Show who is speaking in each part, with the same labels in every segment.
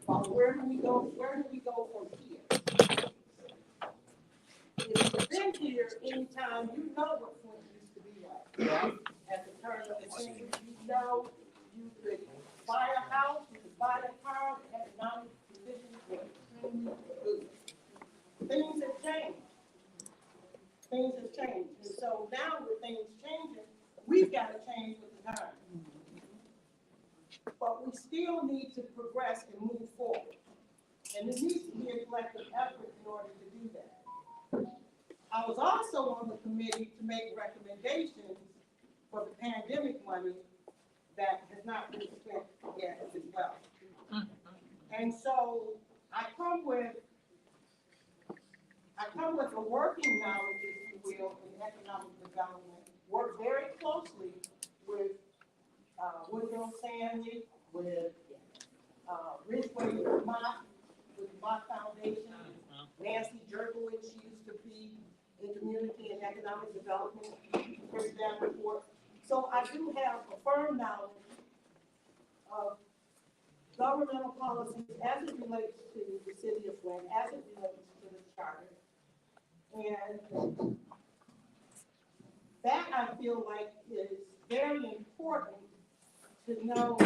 Speaker 1: about where do we go from here? If you've been here anytime, you know what Flint used to be like. At the turn of the century, you know you could buy a house, you could buy a car, the economic conditions were extremely good. Things have changed. Things have changed. And so now with things changing, we've got to change with the time. But we still need to progress and move forward. And there needs to be a collective effort in order to do that. I was also on the committee to make recommendations for the pandemic money that has not been spent yet as well. And so I come with a working knowledge, if you will, in economic development, work very closely with Woodrow Stanley, with Ridgeway Vermont, with the Vermont Foundation, Nancy Jerkowitz, she used to be in community and economic development, for example. So I do have a firm knowledge of governmental policies as it relates to the city of Flint, as it relates to the charter. And that I feel like is very important to know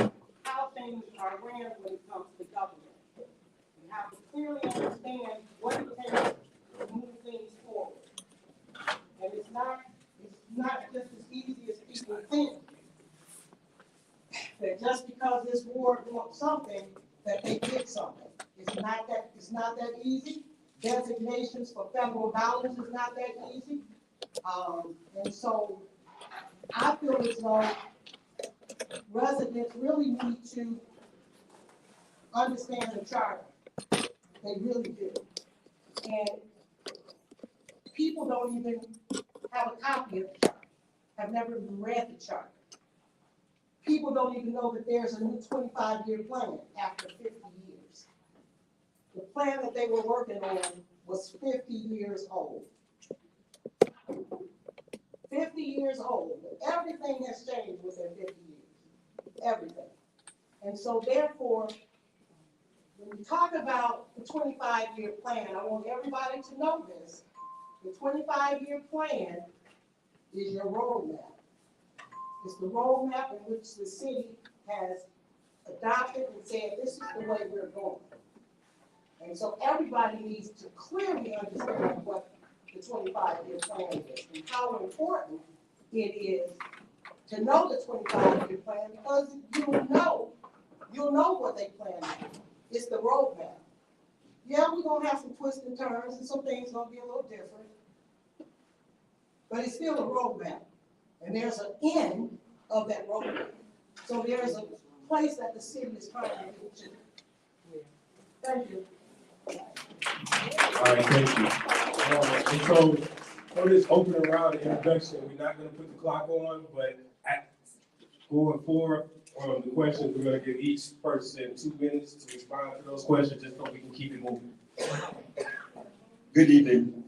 Speaker 1: how things are ran when it comes to government. You have to clearly understand what it takes to move things forward. And it's not just as easy as people think. That just because this ward wants something, that they get something. It's not that easy. Designations for federal dollars is not that easy. And so I feel as though residents really need to understand the charter. They really do. And people don't even have a copy of the charter, have never even read the charter. People don't even know that there's a new 25-year plan after 50 years. The plan that they were working on was 50 years old. 50 years old. Everything has changed within 50 years. Everything. And so therefore, when we talk about the 25-year plan, I want everybody to know this. The 25-year plan is your roadmap. It's the roadmap in which the city has adopted and said, this is the way we're going. And so everybody needs to clearly understand what the 25-year plan is and how important it is to know the 25-year plan, because you'll know what they plan to do. It's the roadmap. Yeah, we're gonna have some twists and turns and some things gonna be a little different, but it's still a roadmap. And there's an end of that roadmap. So there's a place that the city is trying to get to. Thank you.
Speaker 2: All right, thank you. And so for this open round of introduction, we're not going to put the clock on, but going forward on the questions, we're going to give each person 2 minutes to respond to those questions, just so we can keep it moving.
Speaker 3: Good evening.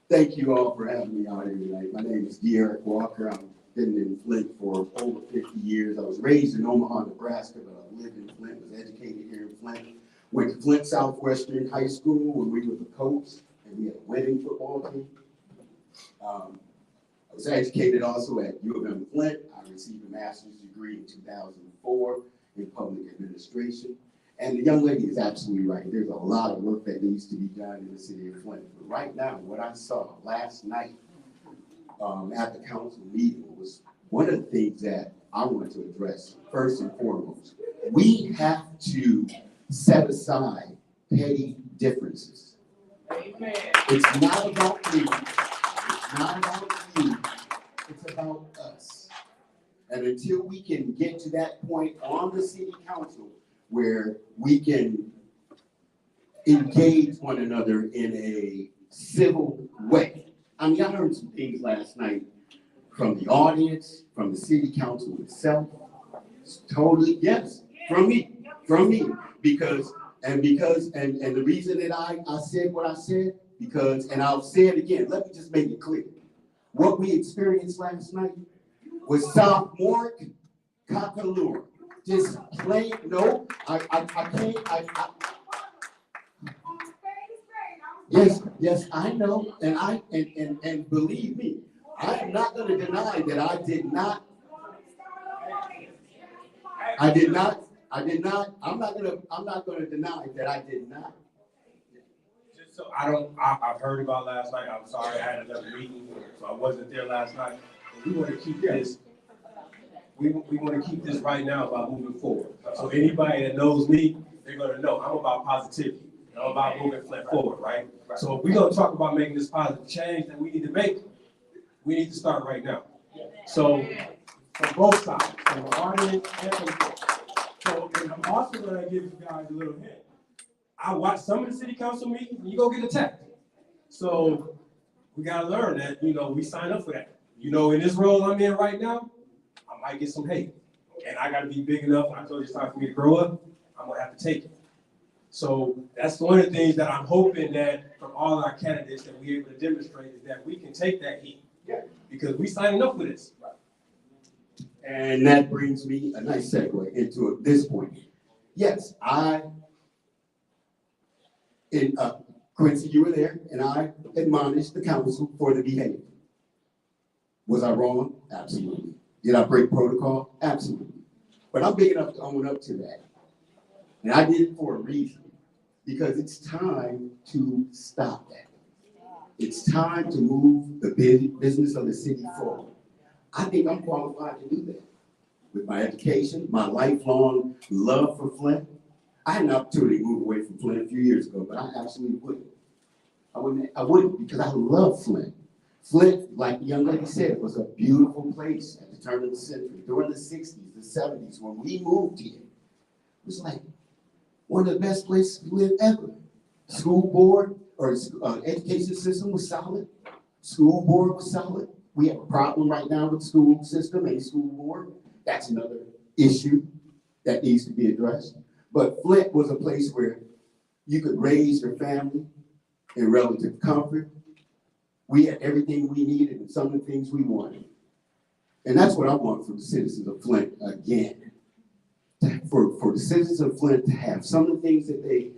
Speaker 3: Thank you all for having me out here tonight. My name is Derek Walker. I've been in Flint for over 50 years. I was raised in Omaha, Nebraska, but I lived in Flint, was educated here in Flint. Went to Flint Southwestern High School when we were the Colts, and we had a winning football team. I was educated also at U of M Flint. I received a master's degree in 2004 in public administration. And the young lady is absolutely right. There's a lot of work that needs to be done in the city of Flint. But right now, what I saw last night at the council meeting was one of the things that I wanted to address first and foremost. We have to set aside petty differences.
Speaker 1: Amen.
Speaker 3: It's not about me. It's not about you. It's about us. And until we can get to that point on the city council where we can engage one another in a civil way. I mean, I heard some things last night from the audience, from the city council itself. It's totally, yes, from me. Because the reason that I said what I said, because, and I'll say it again, let me just make it clear. What we experienced last night was sophomoric cockaloor. Just plain, no, Yes, I know, and believe me, I am not gonna deny that I'm not gonna deny that I did not.
Speaker 2: Just so I've heard about last night. I'm sorry, I had another meeting, so I wasn't there last night. But we want to keep this, we want to keep this right now about moving forward. So anybody that knows me, they're gonna know I'm about positivity. I'm about moving forward, right? So if we're gonna talk about making this positive change that we need to make, we need to start right now. So from both sides, from the audience and from the court. So, and I'm also gonna give you guys a little hint. I watch some of the city council meetings, and you go get attacked. So we gotta learn that, we sign up for that. In this role I'm in right now, I might get some hate. And I gotta be big enough, when I told you it's time for me to grow up, I'm gonna have to take it. So that's one of the things that I'm hoping that from all our candidates that we're able to demonstrate is that we can take that heat.
Speaker 3: Yeah.
Speaker 2: Because we signing up for this.
Speaker 3: And that brings me a nice segue into this point. Yes, Quincy, you were there, and I admonished the council for the behavior. Was I wrong? Absolutely. Did I break protocol? Absolutely. But I'm big enough to own up to that. And I did it for a reason, because it's time to stop that. It's time to move the business of the city forward. I think I'm qualified to do that. With my education, my lifelong love for Flint. I had an opportunity to move away from Flint a few years ago, but I absolutely wouldn't. I wouldn't because I love Flint. Flint, like the young lady said, was a beautiful place at the turn of the century. During the 60s, the 70s, when we moved here, it was like one of the best places to live ever. School board or education system was solid. School board was solid. We have a problem right now with school system and school board. That's another issue that needs to be addressed. But Flint was a place where you could raise your family in relative comfort. We had everything we needed and some of the things we wanted. And that's what I want for the citizens of Flint again. For the citizens of Flint to have some of the things that they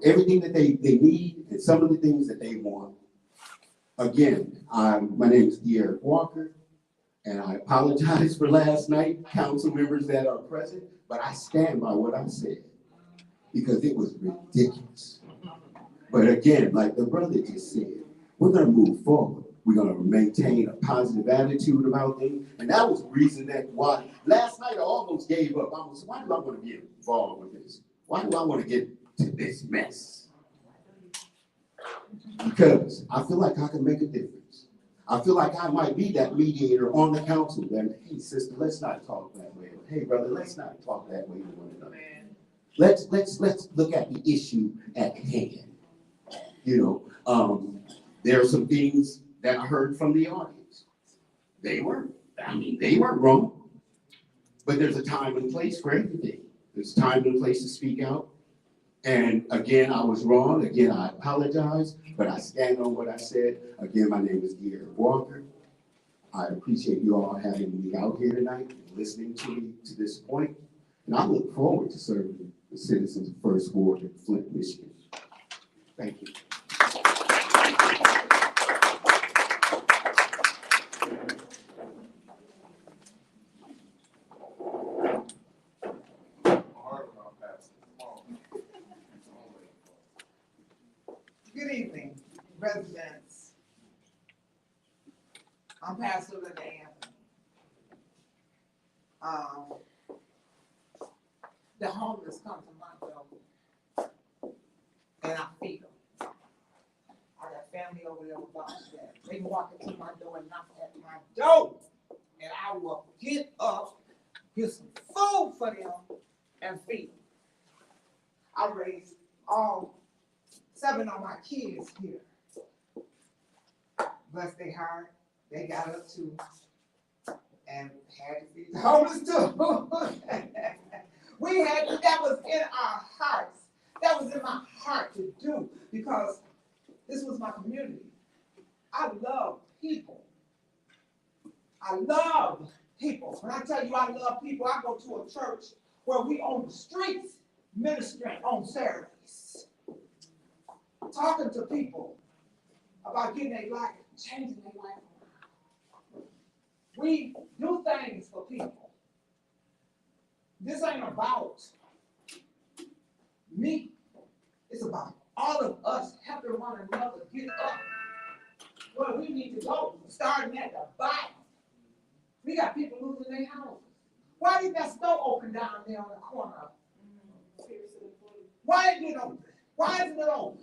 Speaker 3: everything that they need and some of the things that they want. Again, my name is Eric Walker, and I apologize for last night, council members that are present, but I stand by what I said because it was ridiculous. But again, like the brother just said, we're gonna move forward. We're gonna maintain a positive attitude about things. And that was the reason why last night I almost gave up. Why do I want to get involved with this? Why do I want to get to this mess? Because I feel like I can make a difference. I feel like I might be that mediator on the council that, hey sister, let's not talk that way. Hey brother, let's not talk that way to one another. Let's look at the issue at hand. There are some things that I heard from the audience. They weren't wrong. But there's a time and place for everything. There's a time and place to speak out. And again, I was wrong. Again, I apologize, but I stand on what I said. Again, my name is Eric Walker. I appreciate you all having me out here tonight and listening to me to this point. And I look forward to serving the citizens of First Ward in Flint, Michigan. Thank you.
Speaker 4: Good evening, residents. I'm Pastor Linda Anthony. The homeless come to my door, and I feed them. I got family over there about that. They can walk into my door and knock at my door, and I will get up, get some food for them, and feed them. I raised all 7 of my kids here. Bless their heart, they got up too and had to feed the homeless too. That was in our hearts. That was in my heart to do because this was my community. I love people. I love people. When I tell you I love people, I go to a church where we on the streets ministering on Saturdays. talking to people about getting their life, changing their life around. We do things for people. This ain't about me. It's about all of us helping one another get up where we need to go, starting at the bottom. We got people losing their houses. Why did that store open down there on the corner? Why is it open? Why isn't it open?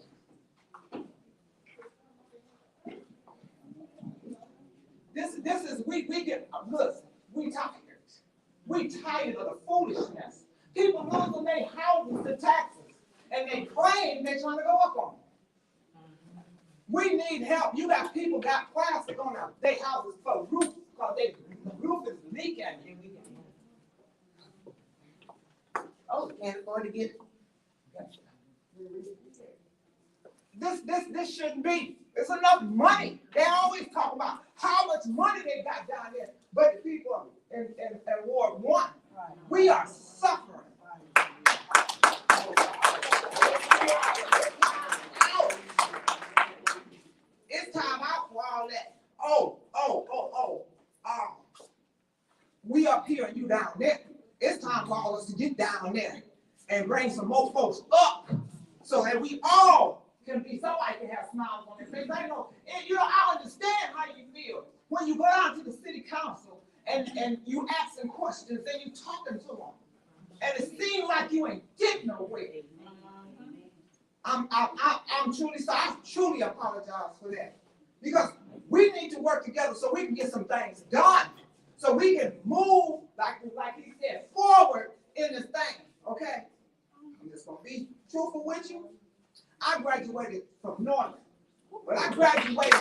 Speaker 4: This is, we get, listen, we tired. We tired of the foolishness. People losing their houses to taxes, and they claim they're trying to go up on them. We need help. You got people got plastic on their houses for roof, because the roof is leaking. Oh, can't afford to get this shouldn't be. It's enough money. They always talk about how much money they got down there, but the people in Ward 1, we are suffering. It's time out for all that. We up here and you down there. It's time for all of us to get down there and bring some more folks up so that we all can be, somebody can have smiles on their face. I know, I understand how you feel when you go down to the city council and you asking questions and you talking to them. And it seems like you ain't getting nowhere. I'm truly sorry. I truly apologize for that. Because we need to work together so we can get some things done. So we can move, like he said, forward in this thing. Okay? I'm just gonna be truthful with you. I graduated from Northern, but I graduated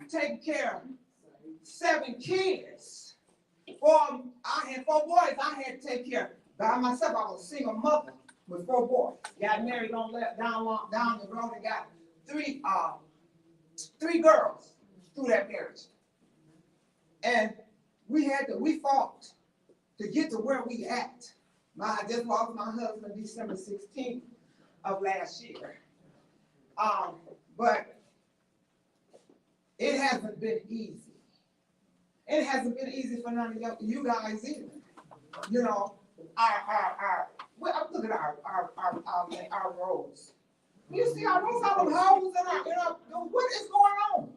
Speaker 4: taking care of 7 kids. I had 4 boys I had to take care of. By myself, I was a single mother with 4 boys. Got married down the road and got 3 girls through that marriage. And we fought to get to where we at. I just lost my husband December 16th of last year. But it hasn't been easy. It hasn't been easy for none of you guys either. You know, look at our roads. You see our roads, our homes, and what is going on?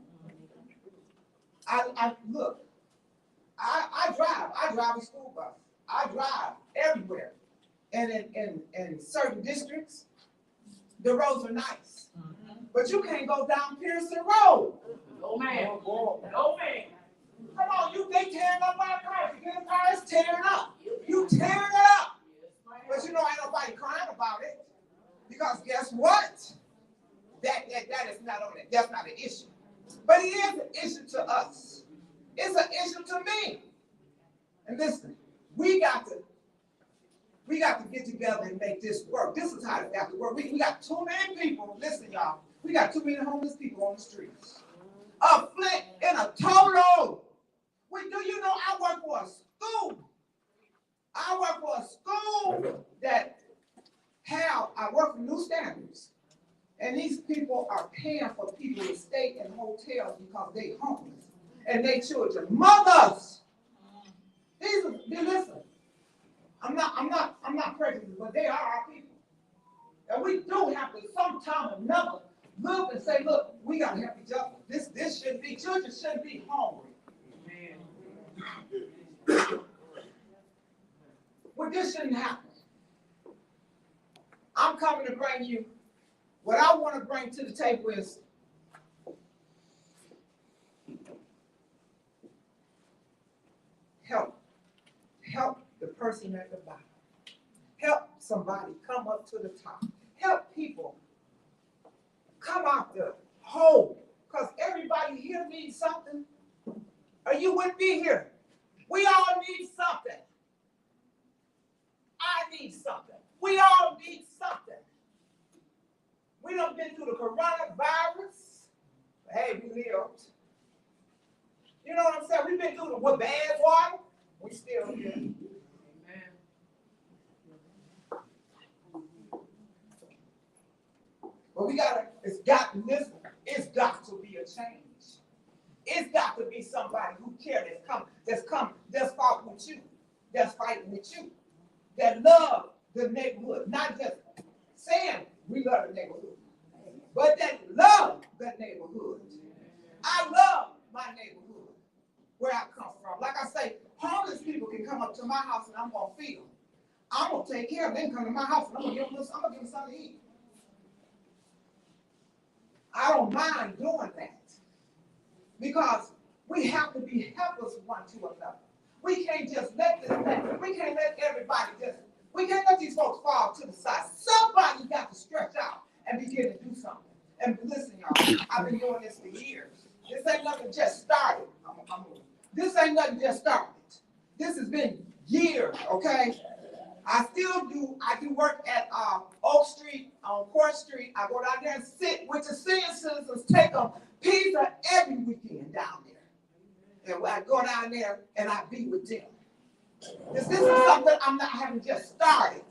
Speaker 4: Look. I drive a school bus. I drive everywhere. And in certain districts, the roads are nice. But you can't go down Pearson Road.
Speaker 5: No man.
Speaker 4: No
Speaker 5: man.
Speaker 4: Come on, they tearing up our cars. You get a car, it's tearing up. You tearing it up. But ain't nobody crying about it. Because guess what? That is not on it. That's not an issue. But it is an issue to us. It's an issue to me. And listen, we got to get together and make this work. This is how it got to work. We got too many people. Listen, y'all. We got too many homeless people on the streets. A Flint in a total. Do you know I work for a school? I work for a school that I work for New Standards. And these people are paying for people to stay in hotels because they homeless. And they children. Mothers. Listen. I'm not prejudiced, but they are our people. And we do have to sometime or another look and say, look, we gotta help each other. This shouldn't be, children shouldn't be hungry. Well, this shouldn't happen. I'm coming to bring you, what I want to bring to the table is help. Help the person at the bottom. Help somebody come up to the top. Help people come out the hole. Because everybody here needs something. Or you wouldn't be here. We all need something. I need something. We all need something. We done been through the coronavirus. Hey, we lived. You know what I'm saying? We've been through the bad water. We still here. it's got to be a change. It's got to be somebody who cares that's fought with you, that's fighting with you, that love the neighborhood, not just saying we love the neighborhood, but that love the neighborhood. I love my neighborhood, where I come from. Like I say, homeless people can come up to my house and I'm gonna feed them. I'm gonna take care of them. They can come to my house and I'm gonna give them something to eat. I don't mind doing that because we have to be helpers one to another. We can't just let we can't let everybody we can't let these folks fall to the side. Somebody got to stretch out and begin to do something. And listen, y'all, I've been doing this for years. This ain't nothing just started. This ain't nothing just started. This has been years, okay? I do work at Oak Street, on Court Street. I go down there and sit with the senior citizens, take a pizza every weekend down there. And I go down there and I be with them. This is something I haven't just started.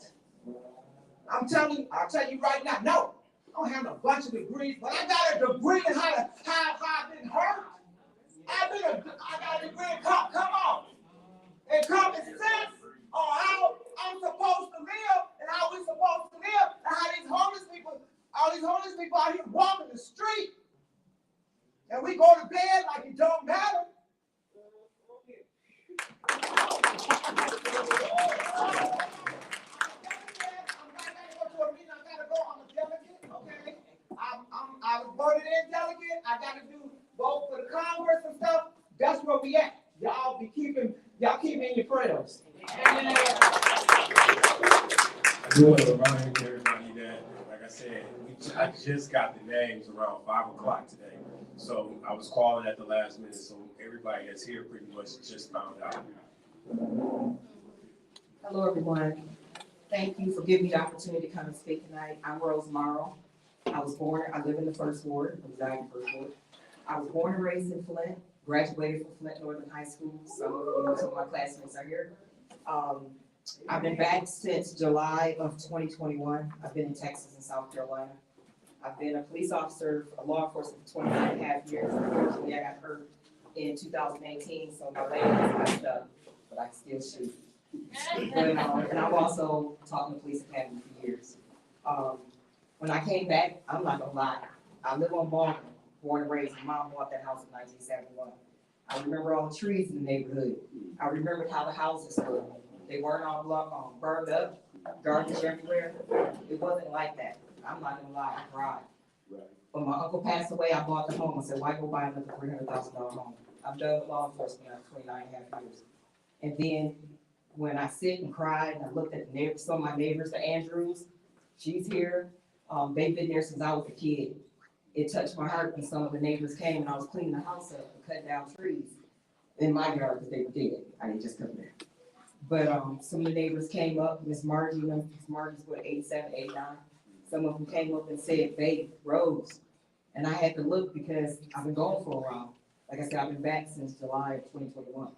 Speaker 4: I'll tell you right now, no, I don't have a bunch of degrees, but I got a degree in how I've been hurt. I got a degree in come on, and common sense on how I'm supposed to live and how we're supposed to live and how all these homeless people out here walking the street. And we go to bed like it don't matter. I was voted in delegate. I got to do vote for the Congress and stuff. That's where we at. Y'all keep me in your prayers.
Speaker 2: I do want to remind everybody that, like I said, I just got the names around 5 o'clock today. So I was calling at the last minute, so everybody that's here pretty much just found out.
Speaker 5: Hello, everyone. Thank you for giving me the opportunity to come and speak tonight. I'm Rose Morrow. I live in the first ward, I reside in the first ward. I was born and raised in Flint, graduated from Flint Northern High School. Some of my classmates are here. I've been back since July of 2021. I've been in Texas and South Carolina. I've been a police officer, a law enforcement for 29 and a half years. Unfortunately, I got hurt in 2018, so my leg is messed up, but I can still shoot. And I've also taught in the police academy for years. When I came back, I'm not gonna lie, I live on Baldwin, born and raised. My mom bought that house in 1971. I remember all the trees in the neighborhood. I remembered how the houses looked. They weren't all burned up, garbage everywhere. It wasn't like that. I'm not gonna lie, I cried. When my uncle passed away, I bought the home. I said, why go buy another $300,000 home? I've done with law enforcement for 29 and a half years. And then when I sit and cry and I looked at some of my neighbors, the Andrews, she's here. They've been there since I was a kid. It touched my heart when some of the neighbors came and I was cleaning the house up and cutting down trees in my yard because they were dead. I didn't just come there. But some of the neighbors came up, Miss Margie, Miss Margie's what, 87, 89. Some of them came up and said, babe, Rose. And I had to look because I've been gone for a while. Like I said, I've been back since July of 2021.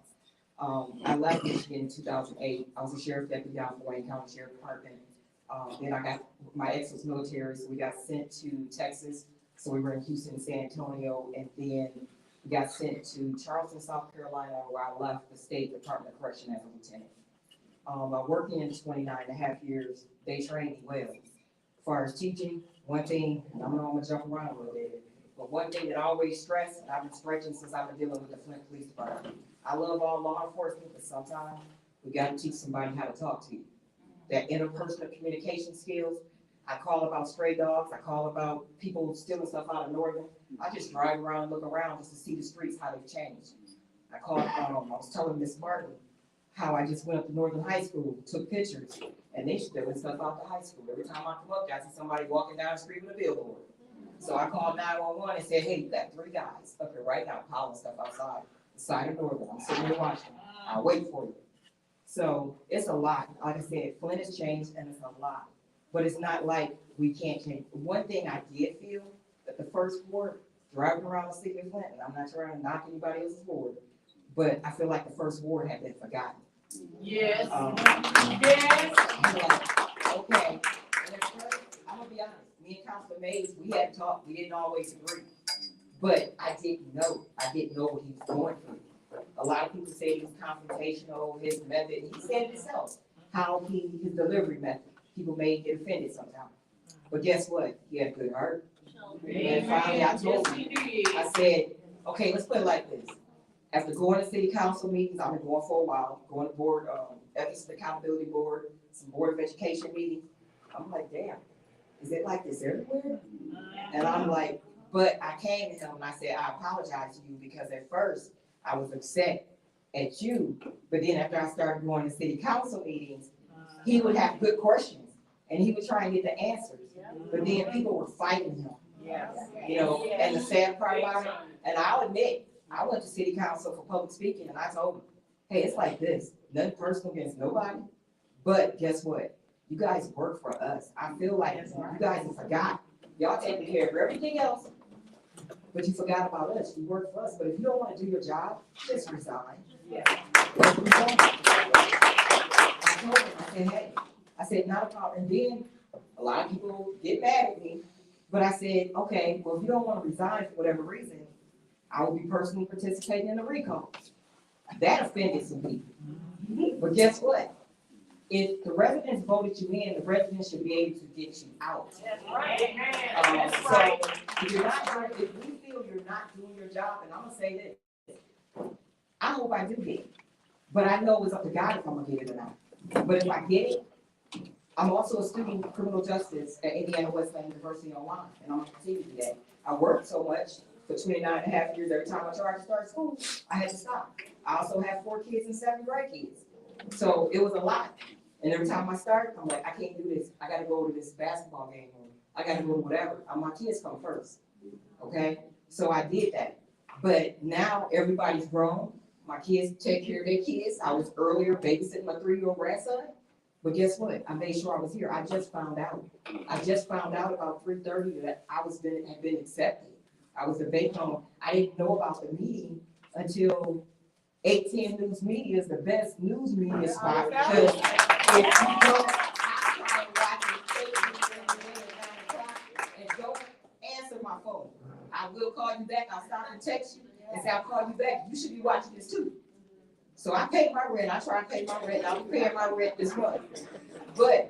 Speaker 5: I left Michigan in 2008. I was a sheriff deputy out for Wayne County Sheriff Department. Then my ex was military, so we got sent to Texas. So we were in Houston and San Antonio, and then we got sent to Charleston, South Carolina, where I left the State Department of Correction as a lieutenant. I worked in 29 and a half years. They trained me well. As far as teaching, one thing, and I know I'm gonna jump around a little bit, but one thing that I always stress, and I've been stretching since I've been dealing with the Flint Police Department. I love all law enforcement, but sometimes we gotta teach somebody how to talk to you. That interpersonal communication skills. I call about stray dogs. I call about people stealing stuff out of Northern. I just drive around and look around just to see the streets, how they've changed. I was telling Miss Martin how I just went up to Northern High School, took pictures, and they stealing stuff out the high school. Every time I come up there, I see somebody walking down the street with a billboard. So I called 911 and said, hey, you got 3 guys up here right now piling stuff outside the side of Northern. I'm sitting here watching. I'll wait for you. So it's a lot. Like I said, Flint has changed and it's a lot. But it's not like we can't change. One thing I did feel that the first ward, driving around the city of Flint, and I'm not trying to knock anybody else's ward, but I feel like the first ward had been forgotten. Yes. Yes. I'm like, okay. I'm gonna be honest, me and Councilman Mays, we had talked, we didn't always agree. But I didn't know what he was going through. A lot of people say he was confrontational, his method, he said it himself, his delivery method, people may get offended sometimes. But guess what? He had a good heart. And finally I told him, I said, okay, let's put it like this. After going to city council meetings, I've been going for a while, going to board, Ethics and Accountability Board, some Board of Education meetings. I'm like, damn, is it like this everywhere? And I'm like, but I came to him and I said, I apologize to you because at first I was upset at you. But then after I started going to city council meetings, he would have good questions and he would try and get the answers. But then people were fighting him. You know, and the sad part about it, and I'll admit, I went to city council for public speaking and I told him, hey, it's like this, nothing personal against nobody, but guess what? You guys work for us. I feel like you guys forgot. Y'all taking care of everything else, but you forgot about us. You work for us, but if you don't want to do your job, just resign. Just resign. I told him, I said, hey, I said, not a problem. And then a lot of people get mad at me, but I said, okay, well, if you don't want to resign for whatever reason, I will be personally participating in the recall. That offended some people. But guess what? If the residents voted you in, the residents should be able to get you out. So if you're not doing, if we feel you're not doing your job, and I'm gonna say this, I hope I do get it. But I know it's up to God if I'm gonna get it or not. But if I get it, I'm also a student of criminal justice at Indiana Wesleyan University Online, and I'm gonna continue to do that. I worked so much for 29 and a half years, every time I tried to start school, I had to stop. I also have 4 kids and 7 grandkids. So it was a lot. And every time I start, I'm like, I can't do this. I gotta go to this basketball game, or I gotta go to whatever. My kids come first, okay? So I did that. But now everybody's grown. My kids take care of their kids. I was earlier babysitting my 3-year-old grandson. But guess what? I made sure I was here. I just found out. About 3:30 that I had been accepted. I was debating on, I didn't know about the meeting until 810 News Media is the best news media spot because if you don't, I try to watch it and don't answer my phone. I will call you back. I'll stop and text you and say I'll call you back. You should be watching this too. So I pay my rent. I try to pay my rent. I'm paying my rent this month. But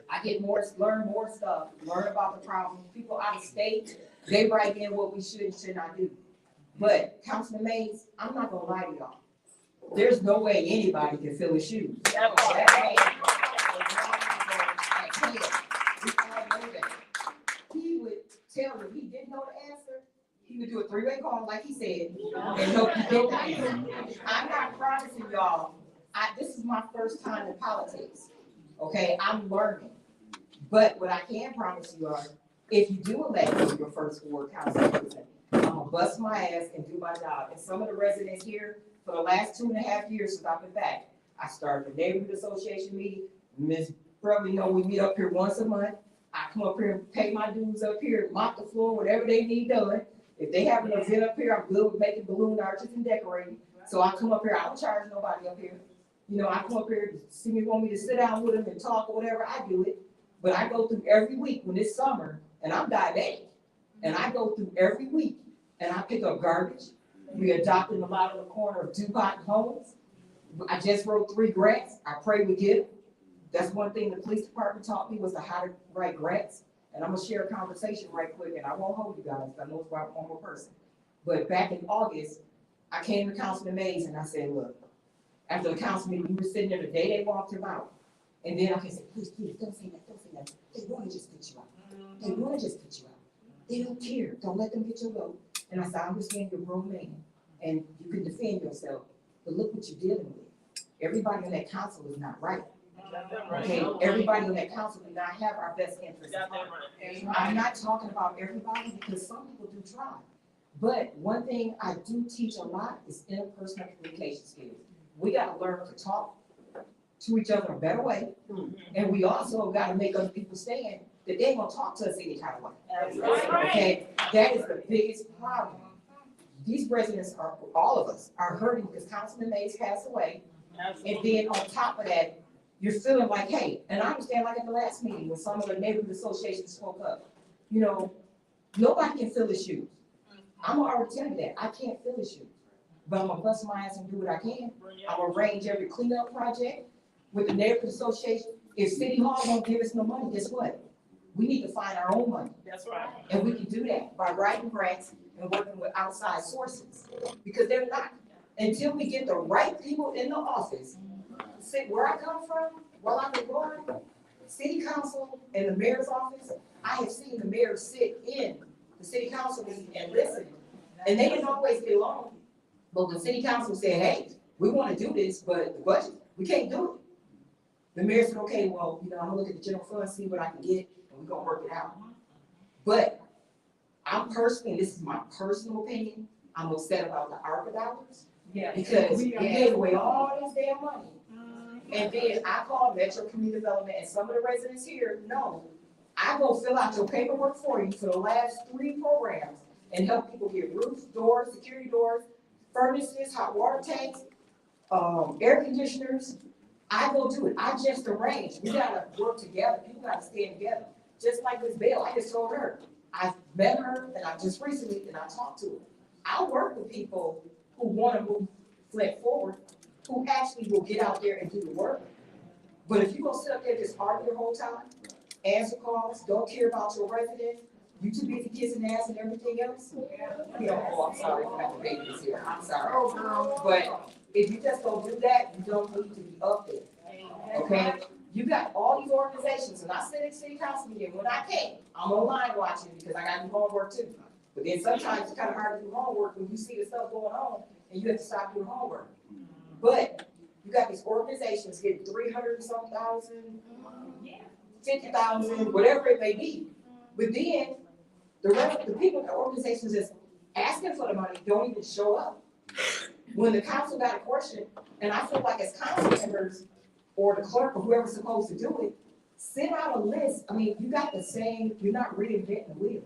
Speaker 5: I get learn more stuff, learn about the problem. People out of state, they write in what we should and should not do. But Councilman Mays, I'm not gonna lie to y'all. There's no way anybody can fill his shoes. We all know that. He would tell you he didn't know the answer. He would do a 3-way call, like he said, and help you get the answer. I'm not promising y'all. This is my first time in politics. Okay, I'm learning. But what I can promise you are, if you do elect me your first ward council person, I'm gonna bust my ass and do my job. And some of the residents here, for the last 2.5 years since I've been back, I started the neighborhood association meeting. Ms. Probably know we meet up here once a month. I come up here and pay my dues up here, mop the floor, whatever they need done. If they have an event up here, I'm good with making balloon arches and decorating. So I come up here, I don't charge nobody up here. You know, I come up here, see me want me to sit down with them and talk or whatever, I do it. But I go through every week when it's summer, and I'm diabetic. And I go through every week and I pick up garbage. We adopted a lot on the corner of DuPont homes. I just wrote 3 grants. I pray we get them. That's one thing the police department taught me was how to write grants. And I'm gonna share a conversation right quick, and I won't hold you guys, I know it's about one more person. But back in August, I came to Councilman Mays and I said, look, after the council meeting, we were sitting there the day they walked him out. And then I said, please, don't say that, don't say that. They wanna just put you out. They wanna just put you out. They don't care, don't let them get your vote. And I said, I understand you're a grown man and you can defend yourself, but look what you're dealing with. Everybody on that council is not right. Okay, everybody on that council do not have our best interests. I'm not talking about everybody because some people do try. But one thing I do teach a lot is interpersonal communication skills. We gotta learn to talk to each other a better way. And we also gotta make other people stand that they ain't gonna talk to us any kind of way. Okay, that is the biggest problem. These residents all of us are hurting because Councilman Mays passed away. And then on top of that, you're feeling like, hey, and I understand like at the last meeting, when some of the neighborhood associations spoke up, you know, nobody can fill his shoes. I'm already telling you that, I can't fill his shoes. But I'm gonna bust my ass and do what I can. I'm gonna arrange every cleanup project with the neighborhood association. If City Hall won't give us no money, guess what? We need to find our own money.
Speaker 1: That's right.
Speaker 5: And we can do that by writing grants and working with outside sources. Because they're not, until we get the right people in the office. See, where I come from, while I've been going, city council and the mayor's office, I have seen the mayor sit in the city council meeting and listen. And they didn't always get along. But when city council said, hey, we wanna do this, but the budget, we can't do it. The mayor said, okay, well, you know, I'm gonna look at the general fund, see what I can get, and we're gonna work it out. But I'm personally, and this is my personal opinion, I'm upset about the ARPA dollars.
Speaker 1: Yeah.
Speaker 5: Because we gave away all this damn money. And then I called Metro Community Development, and some of the residents here know, I go fill out your paperwork for you for the last 3 programs and help people get roofs, doors, security doors, furnaces, hot water tanks, air conditioners. I go do it. I just arrange. We gotta work together. People gotta stand together. Just like Ms. Bell, I just told her. I met her and I just recently, and I talked to her. I work with people who wanna move Flint forward, who actually will get out there and do the work. But if you gonna sit up there and just argue the whole time, answer calls, don't care about your residents, you too busy kissing ass and everything else? You know, oh, I'm sorry, I got the babies here, I'm sorry. But if you just don't do that, you don't need to be up there, okay? You got all these organizations, and I sit in city council meeting, when I can, I'm online watching because I gotta do homework too. But then sometimes it's kinda hard to do homework when you see the stuff going on and you have to stop doing homework. But you got these organizations getting 300 and some thousand, 50,000, whatever it may be. But then the people, the organizations that's asking for the money don't even show up. When the council got a question, and I feel like as council members or the clerk or whoever's supposed to do it, send out a list. I mean, you got the same, you're not reinventing the wheel.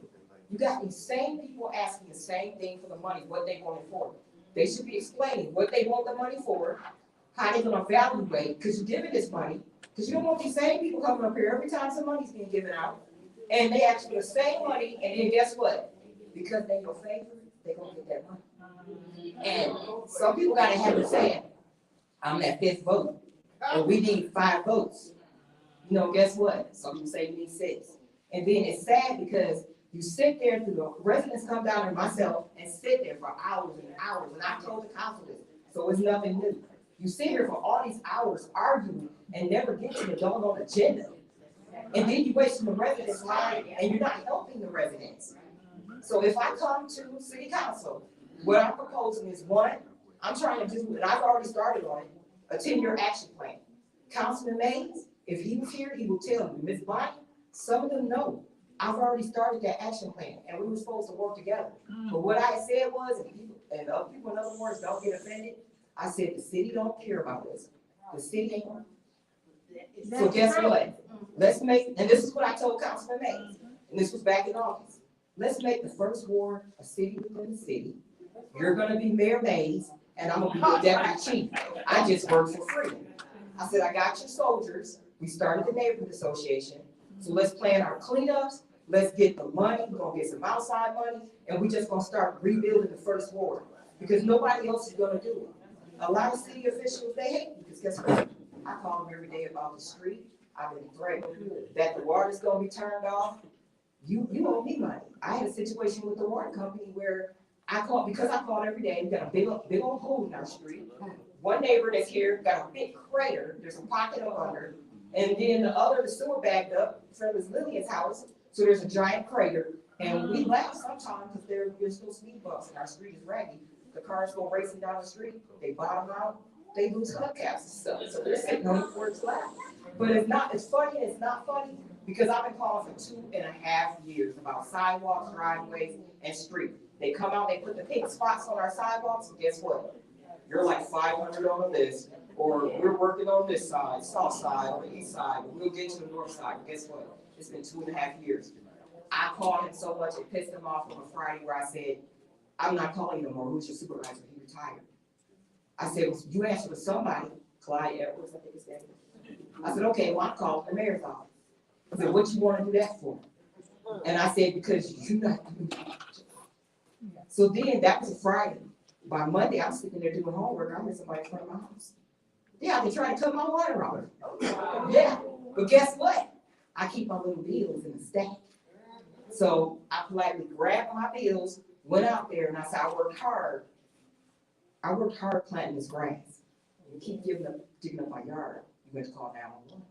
Speaker 5: You got these same people asking the same thing for the money, what they want it for. They should be explaining what they want the money for, how they're gonna evaluate, because you're giving this money, because you don't want these same people coming up here every time some money's being given out, and they ask for the same money, and then guess what? Because they're your favorite, they're gonna get that money. And some people gotta have it saying, I'm that 5th vote, and we need 5 votes. You know, guess what? Some people say you need 6. And then it's sad because you sit there, through the residents come down and myself and sit there for hours and hours, and I told the council this, so it's nothing new. You sit here for all these hours arguing and never get to the doggone agenda. And then you wasting the residents' time and you're not helping the residents. So if I come to city council, what I'm proposing is 1, I'm trying to do, and I've already started on it, a 10-year action plan. Councilman Mays, if he was here, he would tell you, Ms. Bonnie, some of them know. I've already started that action plan and we were supposed to work together. But what I said was, and other people in other words don't get offended, I said the city don't care about this. The city ain't. So guess what? Let's make, and this is what I told Councilman Mays, and this was back in August. Let's make the 1st ward a city within the city. You're gonna be Mayor Mays, and I'm gonna be your deputy chief. I just work for free. I said, I got your soldiers. We started the neighborhood association. So let's plan our cleanups. Let's get the money. We're gonna get some outside money, and we just gonna start rebuilding the 1st ward because nobody else is gonna do it. A lot of city officials, they hate me because guess what? I call them every day about the street. I've been threatened that the water's gonna be turned off. You owe me money. I had a situation with the water company where I called, because I called every day, we got a big old hole in our street. One neighbor that's here got a big crater, there's a pocket up under, and then the sewer backed up from Miss Lillian's house, so there's a giant crater. And we laugh sometimes because there's no speed bumps and our street is raggy. The cars go racing down the street, they bottom out, they lose hubcaps and stuff, so they're sitting on the porch laughing. But it's funny and it's not funny, because I've been calling for 2.5 years about sidewalks, driveways, and street. They come out, they put the pink spots on our sidewalks, and guess what? You're like 500 on the list, or we're working on this side, south side, or the east side, but we'll get to the north side. But guess what? It's been 2.5 years. I called him so much, it pissed him off on a Friday where I said, I'm not calling you no more. Who's your supervisor? He retired. I said, well, you answer to somebody. Clyde Edwards, I think his name is. I said, okay, well, I'm calling the mayor's office. I said, what you wanna do that for? And I said, because you not doing your job. So then, that was a Friday. By Monday, I'm sitting there doing homework, I heard somebody in front of my house. Yeah, they trying to cut my water off. Yeah, but guess what? I keep my little bills in the stack. So I politely grabbed my bills, went out there, and I said, I worked hard. I worked hard planting this grass. You keep digging up my yard, you have to call 911.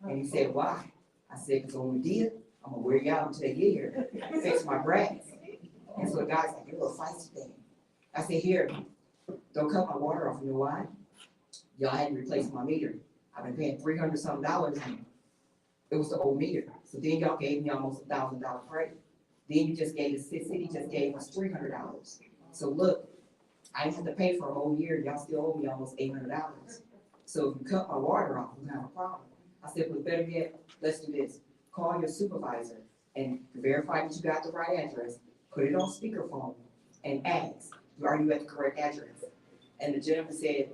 Speaker 5: And he said, why? I said, because when we did, I'm gonna wear you out until they get here, fix my grass. And so the guy's like, you're a feisty thing. I said, here, don't cut my water off, you know why? Y'all had to replace my meter. I've been paying $300 something and it was the old meter. So then y'all gave me almost $1,000 credit. Then you just gave the city just gave us $300. So look, I didn't have to pay for a whole year. Y'all still owe me almost $800. So if you cut my water off, we have a problem. I said, but better yet, let's do this. Call your supervisor and verify that you got the right address. Put it on speakerphone and ask, are you at the correct address? And the gentleman said,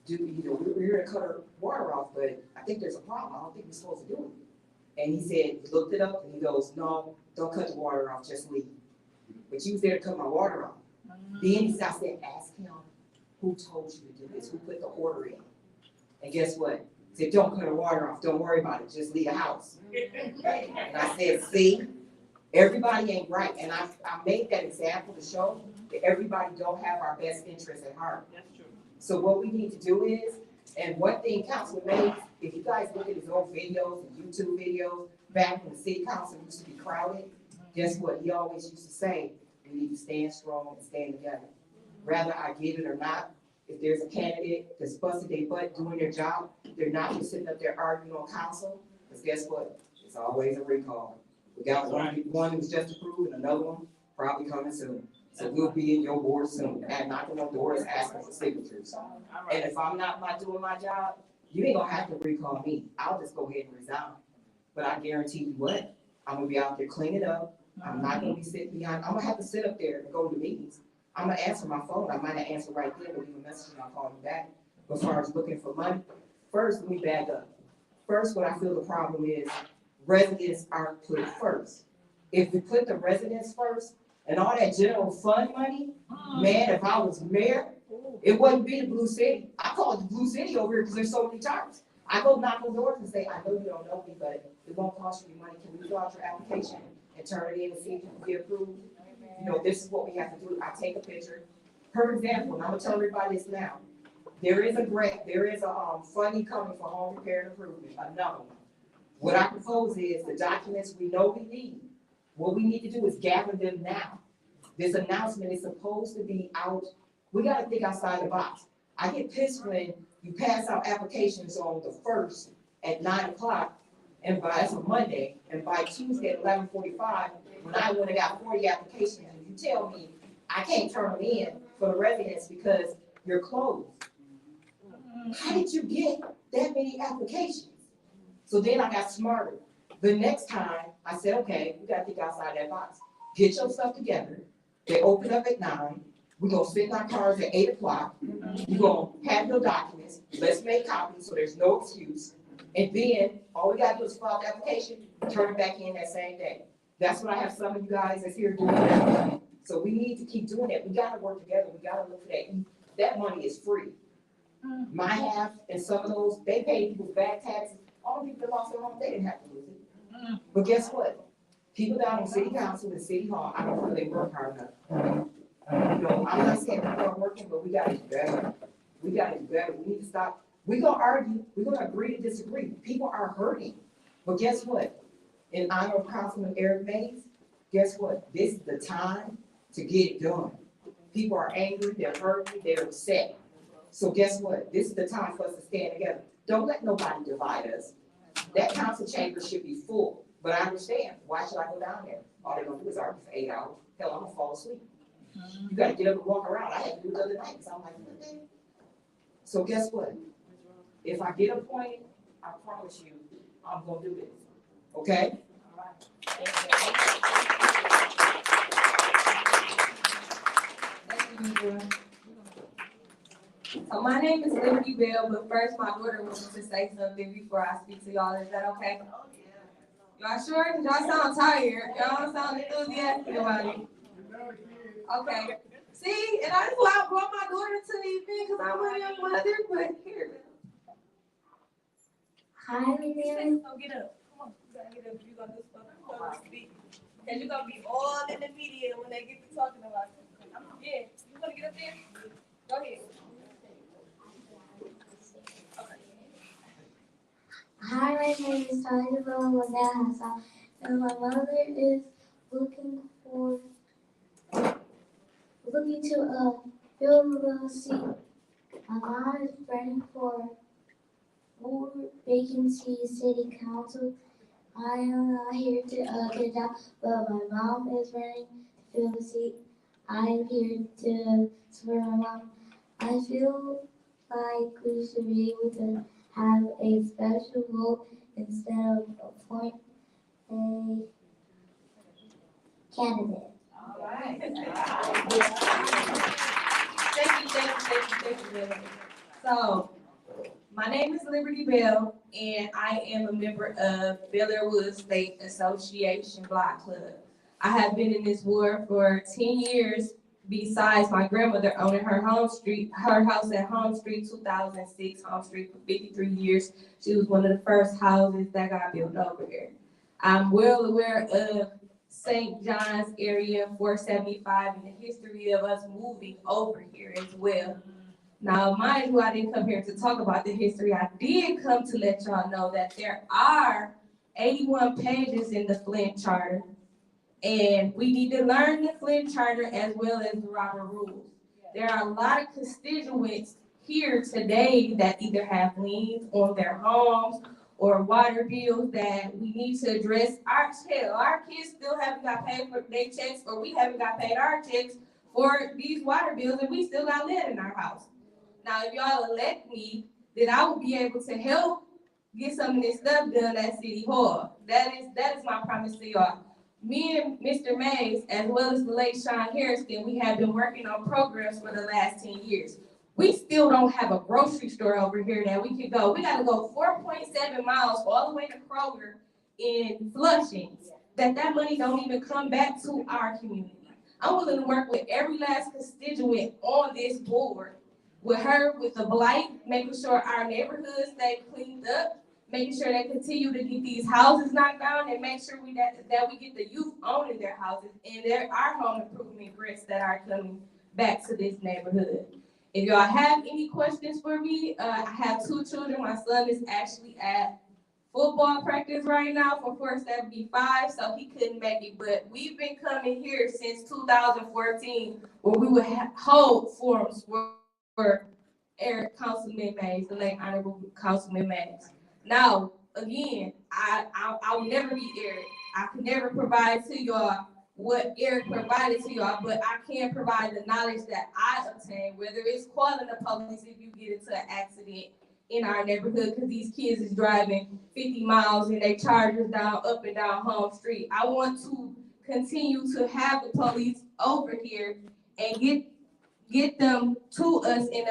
Speaker 5: we're here to cut our water off, but I think there's a problem. I don't think we're supposed to do it. And he said, he looked it up and he goes, no, don't cut the water off, just leave. But you was there to cut my water off. Then I said, ask him, who told you to do this? Who put the order in? And guess what? He said, don't cut the water off. Don't worry about it. Just leave the house. And I said, see, everybody ain't right. And I made that example to show that everybody don't have our best interests at heart.
Speaker 6: That's true.
Speaker 5: So what we need to do is, and one thing Councilman Mays, if you guys look at his old videos and YouTube videos, back when the city council used to be crowded, guess what? He always used to say, we need to stand strong and stand together. Whether I get it or not, if there's a candidate that's busted their butt doing their job, they're not just sitting up there arguing on council, because guess what? It's always a recall. We got one who's just approved and another one probably coming soon. So we'll be in your board soon, and knocking on doors asking for signatures. And if I'm not doing my job, you ain't gonna have to recall me. I'll just go ahead and resign. But I guarantee you what, I'm gonna be out there cleaning up. I'm not gonna be sitting behind, I'm gonna have to sit up there and go to meetings. I'm gonna answer my phone. I might not answer right then, but leave a message and I'll call you back. But as far as looking for money, first, let me back up. First, what I feel the problem is, residents aren't put first. If we put the residents first, and all that general fund money, man, if I was mayor, it wouldn't be the Blue City. I call it the Blue City over here because there's so many times. I go knock on doors and say, I know you don't know me, but it won't cost you any money. Can we fill out your application and turn it in and see if you can get approved? You know, this is what we have to do. I take a picture. For example, and I'm gonna tell everybody this now. There is a grant, there is a funding coming for home repair and improvement, another one. What I propose is the documents we know we need. What we need to do is gather them now. This announcement is supposed to be out. We gotta think outside the box. I get pissed when you pass out applications on the 1st at 9 o'clock, and that's a Monday, and by Tuesday at 11:45, when I went and got 40 applications, and you tell me I can't turn them in for the residents because you're closed. How did you get that many applications? So then I got smarter. The next time, I said, okay, we gotta think outside that box. Get your stuff together. They open up at 9. We're gonna sit in our cars at 8 o'clock. You're gonna have your documents. Let's make copies so there's no excuse. And then all we gotta do is fill out the application, turn it back in that same day. That's what I have some of you guys that's here doing that. So we need to keep doing that. We gotta work together. We gotta look for that. That money is free. My half and some of those, they pay people's back taxes. All the people that lost their home, they didn't have to lose it. But guess what? People down on city council and city hall, I don't feel they work hard enough. You know, I'm not saying people aren't working, but we gotta do better. We gotta do better. We need to stop. We're gonna argue. We're gonna agree to disagree. People are hurting. But guess what? In honor of Councilman Eric Mays, guess what? This is the time to get it done. People are angry, they're hurting, they're upset. So guess what? This is the time for us to stand together. Don't let nobody divide us. That council chamber should be full, but I understand. Why should I go down there? All they're gonna do is argue for 8 hours. Hell, I'm gonna fall asleep. You gotta get up and walk around. I had to do it the other night, because I'm like, what the heck? So guess what? If I get appointed, I promise you, I'm gonna do this, okay? Thank you, Deidre.
Speaker 6: So my name is Liberty Bell, but first my daughter wants to say something before I speak to y'all. Is that okay? Y'all sure? Cause y'all sound tired. Y'all don't sound enthusiastic about it. Okay. See, and that's why I brought my daughter to the event, because I'm a young mother, but here.
Speaker 7: Hi, my name is.
Speaker 6: So get up. Come on. You gotta get up. You gonna do something. Public speaking. Cause you're gonna be all in the media when they get to talking about you. Yeah. You wanna get up there? Go ahead.
Speaker 7: Hi, my name is Talia Hassan, and my mother is looking to fill the seat. My mom is running for board vacancy city council. I am not here to get a job, but my mom is running to fill the seat. I am here to support my mom. I feel like we should be able to have a special vote instead of appoint a candidate.
Speaker 6: All right. Thank you, Lily. So, my name is Liberty Bell, and I am a member of Bel Air Woods State Association Block Club. I have been in this ward for 10 years, besides my grandmother owning her house at Home Street, 2006 Home Street for 53 years. She was one of the first houses that got built over here. I'm well aware of St. John's area, 475, and the history of us moving over here as well. Now, mind you, I didn't come here to talk about the history. I did come to let y'all know that there are 81 pages in the Flint Charter, and we need to learn the Flint Charter as well as the Robert Rules. There are a lot of constituents here today that either have liens on their homes or water bills that we need to address. Our kids still haven't got paid for their checks, or we haven't got paid our checks for these water bills, and we still got lead in our house. Now, if y'all elect me, then I will be able to help get some of this stuff done at City Hall. That is my promise to y'all. Me and Mr. Mays, as well as the late Sean Harrison, we have been working on programs for the last 10 years. We still don't have a grocery store over here that we can go. We gotta go 4.7 miles all the way to Kroger in Flushing. That money don't even come back to our community. I'm willing to work with every last constituent on this board. With her, with the blight, making sure our neighborhoods stay cleaned up, making sure they continue to get these houses knocked down, and make sure that we get the youth owning their houses and our home improvement grants that are coming back to this neighborhood. If y'all have any questions for me, I have 2 children. My son is actually at football practice right now for 475, so he couldn't make it. But we've been coming here since 2014, where we would hold forums for Eric Councilman Mays, the late Honorable Councilman Mays. Now, again, I will never be Eric. I can never provide to y'all what Eric provided to y'all, but I can provide the knowledge that I obtained, whether it's calling the police if you get into an accident in our neighborhood, because these kids is driving 50 miles in their Chargers up and down Home Street. I want to continue to have the police over here and get them to us in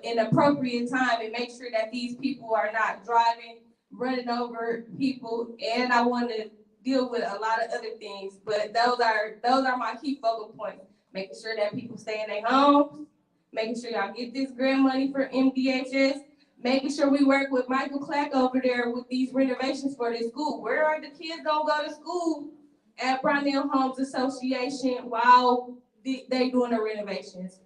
Speaker 6: an appropriate time, and make sure that these people are not driving, running over people. And I want to deal with a lot of other things, but those are my key focal points. Making sure that people stay in their homes, making sure y'all get this grant money for MDHS, making sure we work with Michael Clack over there with these renovations for this school. Where are the kids gonna go to school at Brownell Homes Association while they doing the renovations?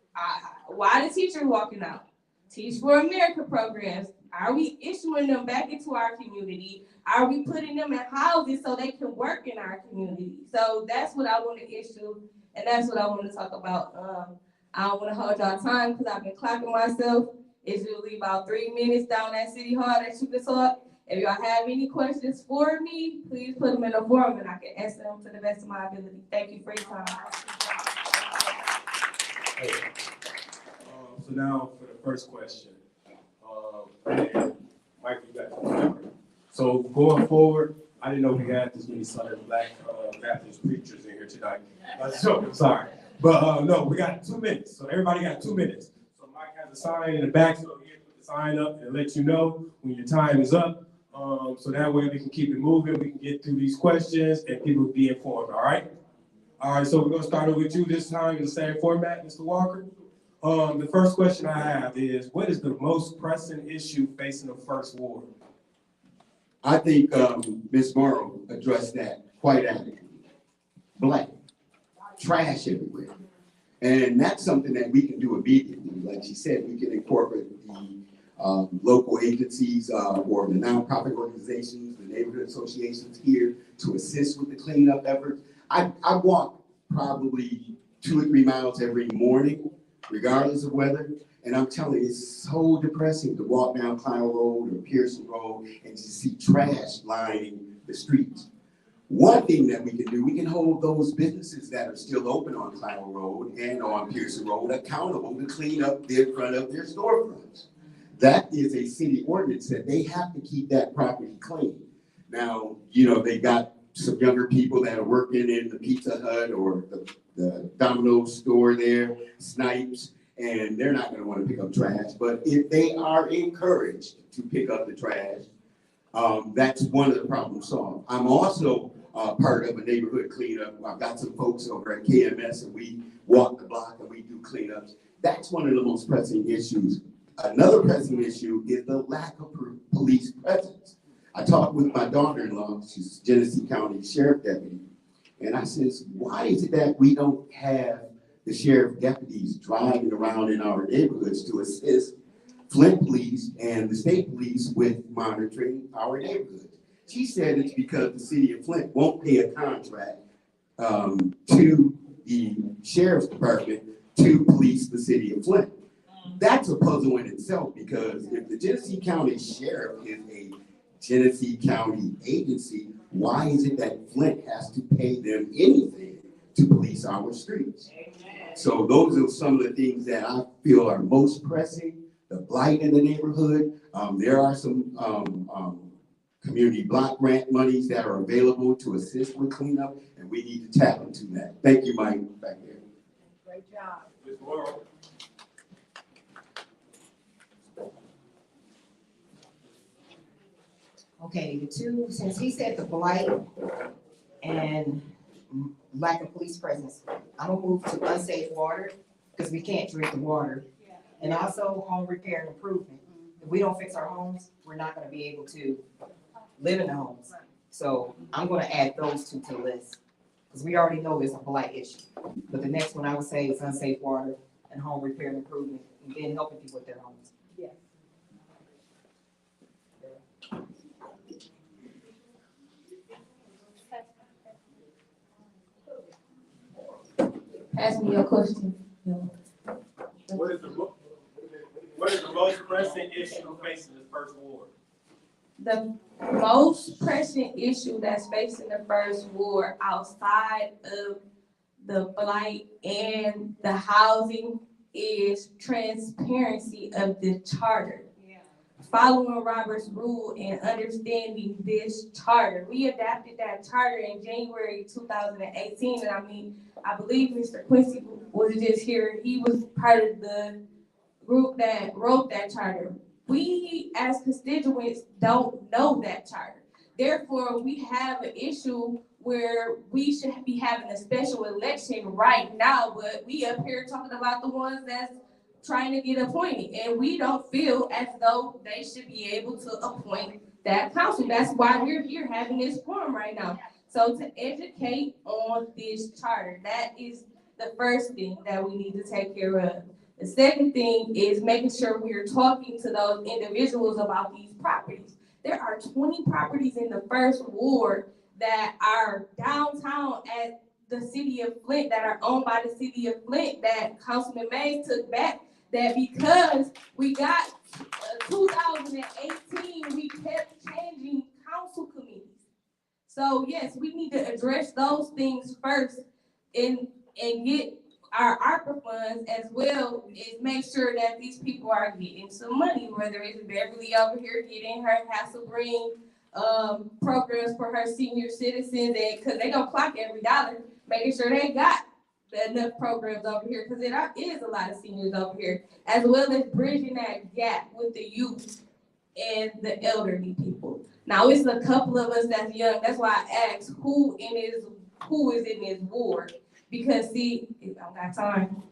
Speaker 6: Why the teachers walking out? Teach for America programs. Are we issuing them back into our community? Are we putting them in houses so they can work in our community? So that's what I want to issue, and that's what I want to talk about. I don't want to hold y'all time because I've been clapping myself. It's usually about 3 minutes down at City Hall that you can talk. If y'all have any questions for me, please put them in the forum and I can answer them to the best of my ability. Thank you for your time.
Speaker 2: So now for the first question. Mike, you got the So going forward, I didn't know we had this many Southern Black Baptist preachers in here tonight. So, sorry. But no, we got 2 minutes. So everybody got 2 minutes. So Mike has the sign in the back, so you put the sign up and let you know when your time is up. So that way we can keep it moving, we can get through these questions and people will be informed, all right? All right, so we're gonna start over with you this time in the same format, Mr. Walker. The first question I have is, what is the most pressing issue facing the First Ward?
Speaker 3: I think Ms. Morrow addressed that quite adequately. Black, trash everywhere. And that's something that we can do immediately. Like she said, we can incorporate the local agencies or the nonprofit organizations, the neighborhood associations here to assist with the cleanup efforts. I walk probably 2 or 3 miles every morning, regardless of weather. And I'm telling you, it's so depressing to walk down Clown Road or Pearson Road and to see trash lining the streets. One thing that we can do, we can hold those businesses that are still open on Clown Road and on Pearson Road accountable to clean up the front of their storefronts. That is a city ordinance that they have to keep that property clean. Now, you know, they got some younger people that are working in the Pizza Hut or the Domino's store there, Snipes, and they're not gonna wanna pick up trash. But if they are encouraged to pick up the trash, that's one of the problems solved. I'm also part of a neighborhood cleanup. I've got some folks over at KMS and we walk the block and we do cleanups. That's one of the most pressing issues. Another pressing issue is the lack of police presence. I talked with my daughter-in-law, she's Genesee County Sheriff Deputy, and I says, why is it that we don't have the sheriff deputies driving around in our neighborhoods to assist Flint Police and the state police with monitoring our neighborhoods? She said it's because the city of Flint won't pay a contract to the sheriff's department to police the city of Flint. That's a puzzle in itself, because if the Genesee County Sheriff is a Genesee County agency, why is it that Flint has to pay them anything to police our streets? So those are some of the things that I feel are most pressing. The blight in the neighborhood. There are some community block grant monies that are available to assist with cleanup, and we need to tap into that. Thank you, Mike, back there.
Speaker 4: Great job.
Speaker 2: Ms. Morrow.
Speaker 5: Okay, the two, since he said the blight and lack of police presence, I'm gonna move to unsafe water, because we can't drink the water. And also home repair and improvement. If we don't fix our homes, we're not gonna be able to live in the homes. So I'm gonna add those two to the list, because we already know there's a blight issue. But the next one I would say is unsafe water and home repair and improvement, and then helping people with their homes.
Speaker 6: Ask me your question.
Speaker 2: What is the most pressing issue facing the First Ward?
Speaker 6: The most pressing issue that's facing the First Ward outside of the blight and the housing is transparency of the charter. Following Robert's rule and understanding this charter. We adapted that charter in January 2018, and I believe Mr. Quincy was just here. He was part of the group that wrote that charter. We, as constituents, don't know that charter. Therefore, we have an issue where we should be having a special election right now, but we up here talking about the ones that's trying to get appointed, and we don't feel as though they should be able to appoint that council. That's why we're here having this forum right now. So to educate on this charter, that is the first thing that we need to take care of. The second thing is making sure we're talking to those individuals about these properties. There are 20 properties in the First Ward that are downtown at the city of Flint, that are owned by the city of Flint, that Councilman Mays took back, that because we got 2018, we kept changing council committees. So yes, we need to address those things first and get our ARPA funds, as well as make sure that these people are getting some money, whether it's Beverly over here getting her Hassel Green programs for her senior citizens, and because they gonna clock every dollar, making sure they got enough programs over here, because there is a lot of seniors over here, as well as bridging that gap with the youth and the elderly people. Now, it's a couple of us that's young. That's why I asked who is in this ward. Because see, I don't got time.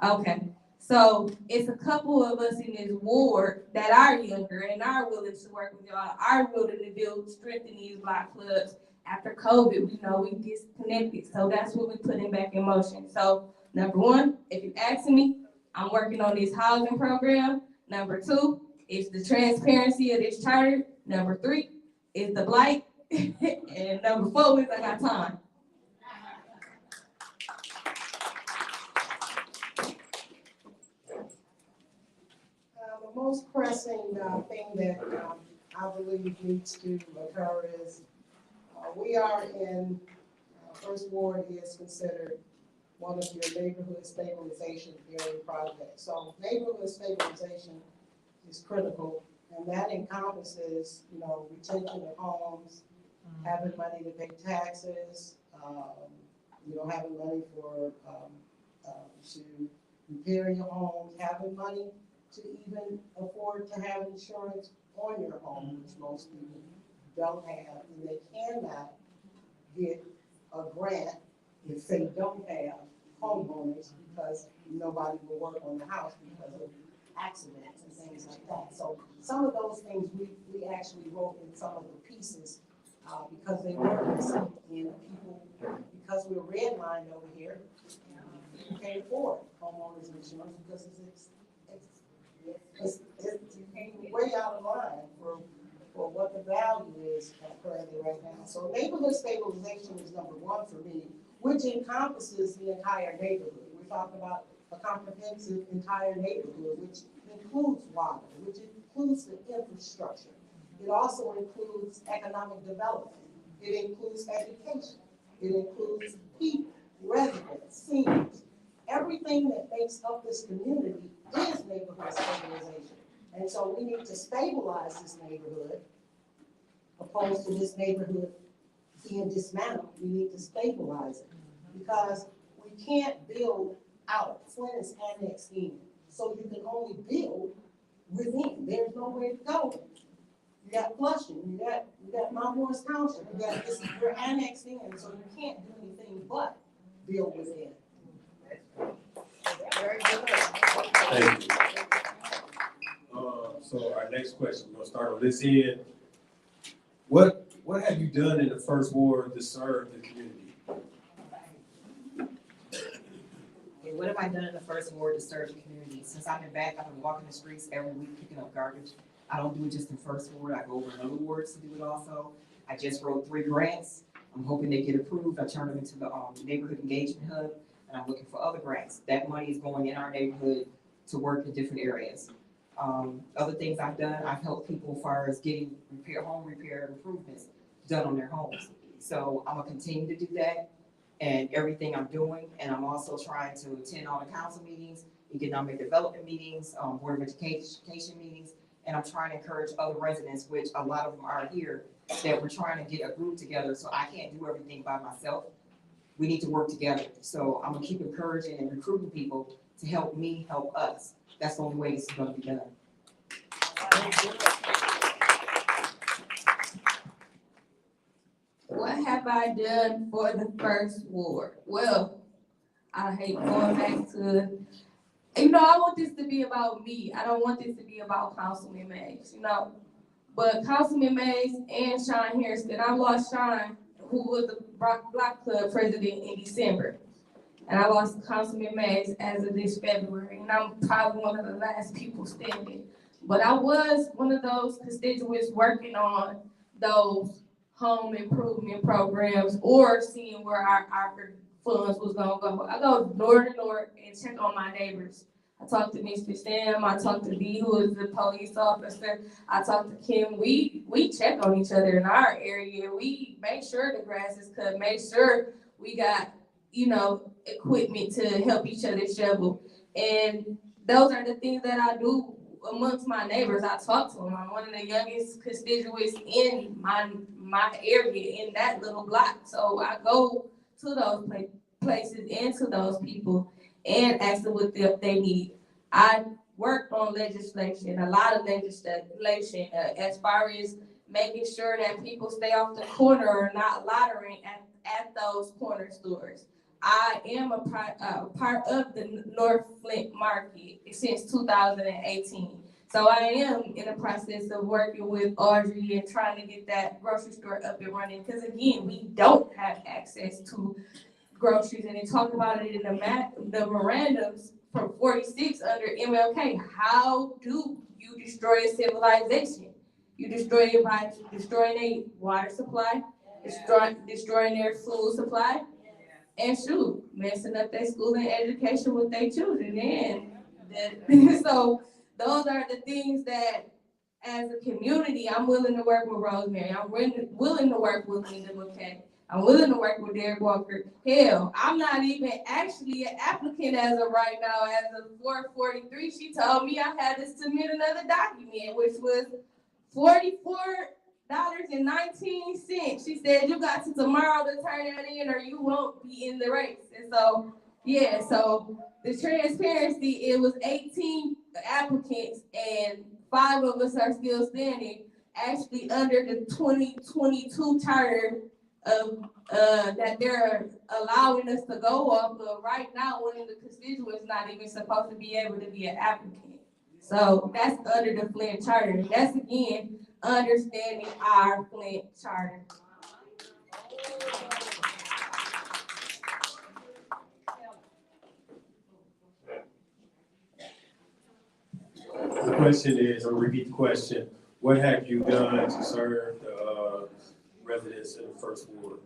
Speaker 6: Okay. So it's a couple of us in this ward that are younger and are willing to work with y'all, are willing to build, strengthen these block clubs. After COVID, we know we disconnected. So that's what we putting back in motion. So number one, if you're asking me, I'm working on this housing program. Number two, it's the transparency of this charter. Number three is the blight. And number four is I got time.
Speaker 1: The most pressing thing that I believe needs to occur is we are in, First Ward is considered one of your neighborhood stabilization area projects. So neighborhood stabilization is critical, and that encompasses, retention of homes, having money to pay taxes, having money for, to repair your homes, having money to even afford to have insurance on your home, which most people don't have, and they cannot get a grant if they don't have homeowners because nobody will work on the house because of accidents and things like that. So some of those things we actually wrote in some of the pieces because they were missing, and people, because we're redlined over here, people can't afford homeowners insurance because it's way out of line for what the value is currently right now. So neighborhood stabilization is number one for me, which encompasses the entire neighborhood. We're talking about a comprehensive entire neighborhood, which includes water, which includes the infrastructure. It also includes economic development. It includes education. It includes people, residents, seniors. Everything that makes up this community is neighborhood stabilization. And so we need to stabilize this neighborhood, opposed to this neighborhood being dismantled. We need to stabilize it because we can't build out. Flint is annexed in, so you can only build within. There's no way to go. You got Flushing, you got Mount Morris Township, we're annexed in, so you can't do anything but build within.
Speaker 4: Very good.
Speaker 2: Thank you. So our next question, we're gonna start on this end. What have you done in the First Ward to serve the community?
Speaker 5: Okay, what have I done in the First Ward to serve the community? Since I've been back, I've been walking the streets every week picking up garbage. I don't do it just in First Ward, I go over in other wards to do it also. I just wrote 3 grants. I'm hoping they get approved. I turned them into the Neighborhood Engagement Hub, and I'm looking for other grants. That money is going in our neighborhood to work in different areas. Other things I've done, I've helped people as far as getting home repair improvements done on their homes. So I'm gonna continue to do that and everything I'm doing. And I'm also trying to attend all the council meetings, economic development meetings, board of education meetings. And I'm trying to encourage other residents, which a lot of them are here, that we're trying to get a group together. So I can't do everything by myself. We need to work together. So I'm gonna keep encouraging and recruiting people to help me help us. That's the only way this is gonna be done.
Speaker 6: What have I done for the First Ward? Well, I hate going back to, I want this to be about me. I don't want this to be about Councilman Mays, But Councilman Mays and Sean Harrison, I lost Sean, who was the Block Club president in December. And I lost Councilman Mays as of this February, and I'm probably one of the last people standing. But I was one of those constituents working on those home improvement programs or seeing where our funds was gonna go. I go door to door and check on my neighbors. I talked to Mr. Sam, I talked to D, who is the police officer. I talked to Kim. We check on each other in our area. We make sure the grass is cut, make sure we got, equipment to help each other shovel. And those are the things that I do amongst my neighbors. I talk to them. I'm one of the youngest constituents in my area in that little block. So I go to those places into those people and ask them what they need. I worked on legislation, a lot of legislation, as far as making sure that people stay off the corner or not loitering at those corner stores. I am a part of the North Flint market since 2018. So I am in the process of working with Audrey and trying to get that grocery store up and running. Because again, we don't have access to groceries, and they talk about it in the memorandums from 46 under MLK. How do you destroy a civilization? You destroy it by destroying their water supply, destroying their food supply, and shoot, messing up their school and education with their children. And so those are the things that, as a community, I'm willing to work with Rosemary. I'm willing to work with Linda McKay. I'm willing to work with Derek Walker. Hell, I'm not even actually an applicant as of right now. As of 4:43, she told me I had to submit another document, which was $44.19. She said, you got to tomorrow to turn that in or you won't be in the race. And so, yeah, so the transparency, it was 18 applicants and 5 of us are still standing, actually under the 2022 charter of that they're allowing us to go off of. Right now, one of the constituents not even supposed to be able to be an applicant. So that's under the Flint charter. That's again understanding our Flint charter.
Speaker 2: The question is, I'll repeat the question. What have you done to serve the residents in the first ward?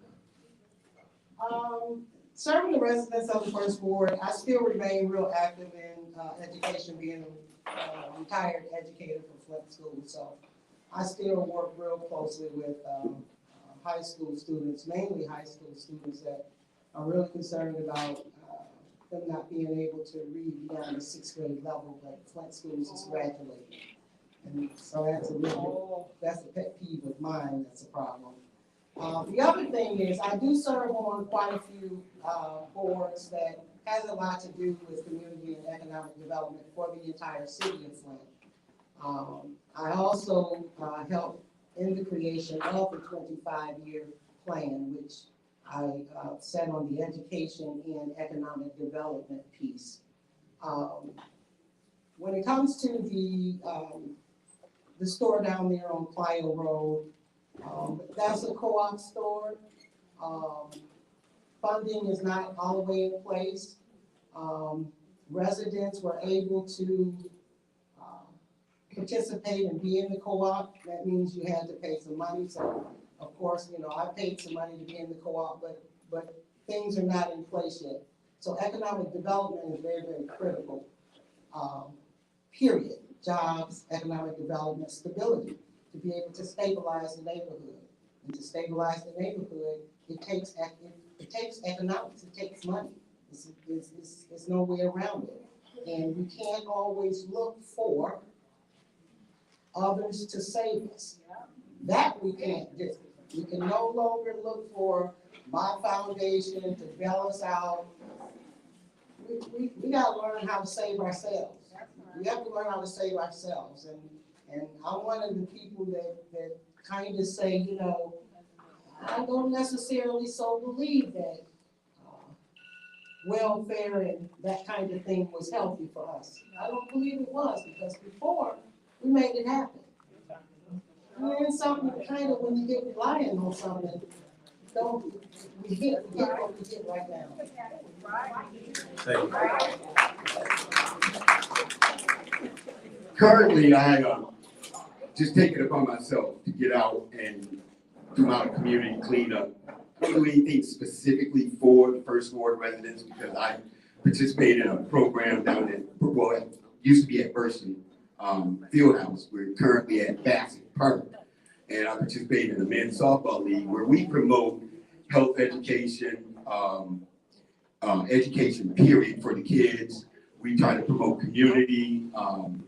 Speaker 1: Serving the residents of the first ward, I still remain real active in education, being a retired educator for Flint Schools. So I still work real closely with high school students, mainly high school students that are really concerned about them not being able to read beyond the 6th grade level, but Flint Schools is graduating. And so that's a pet peeve of mine, that's a problem. The other thing is I do serve on quite a few boards that has a lot to do with community and economic development for the entire city of Flint. I also help in the creation of the 25-year plan, which I sat on the education and economic development piece. When it comes to the store down there on Clio Road, that's a co-op store. Funding is not all the way in place. Residents were able to participate and be in the co-op. That means you had to pay some money. So, of course, I paid some money to be in the co-op, but things are not in place yet. So economic development is very, very critical. Period. Jobs, economic development, stability, to be able to stabilize the neighborhood. And to stabilize the neighborhood, it takes economics, it takes money. There's no way around it. And we can't always look for others to save us. That we can't do. We can no longer look for my foundation to bail us out. We gotta learn how to save ourselves. We have to learn how to save ourselves. And I'm one of the people that kind of say, I don't necessarily so believe that welfare and that kind of thing was healthy for us. I don't believe it was, because before we made it happen. And then something kind of, when you get relying on something, we get what we get right now.
Speaker 2: Thank you.
Speaker 3: Currently, I just take it upon myself to get out and do my community cleanup. I don't do anything specifically for the first ward residents because I participate in a program down at, it used to be at Burston Fieldhouse. We're currently at Bassett Park. And I participate in the men's softball league where we promote health education, education period for the kids. We try to promote community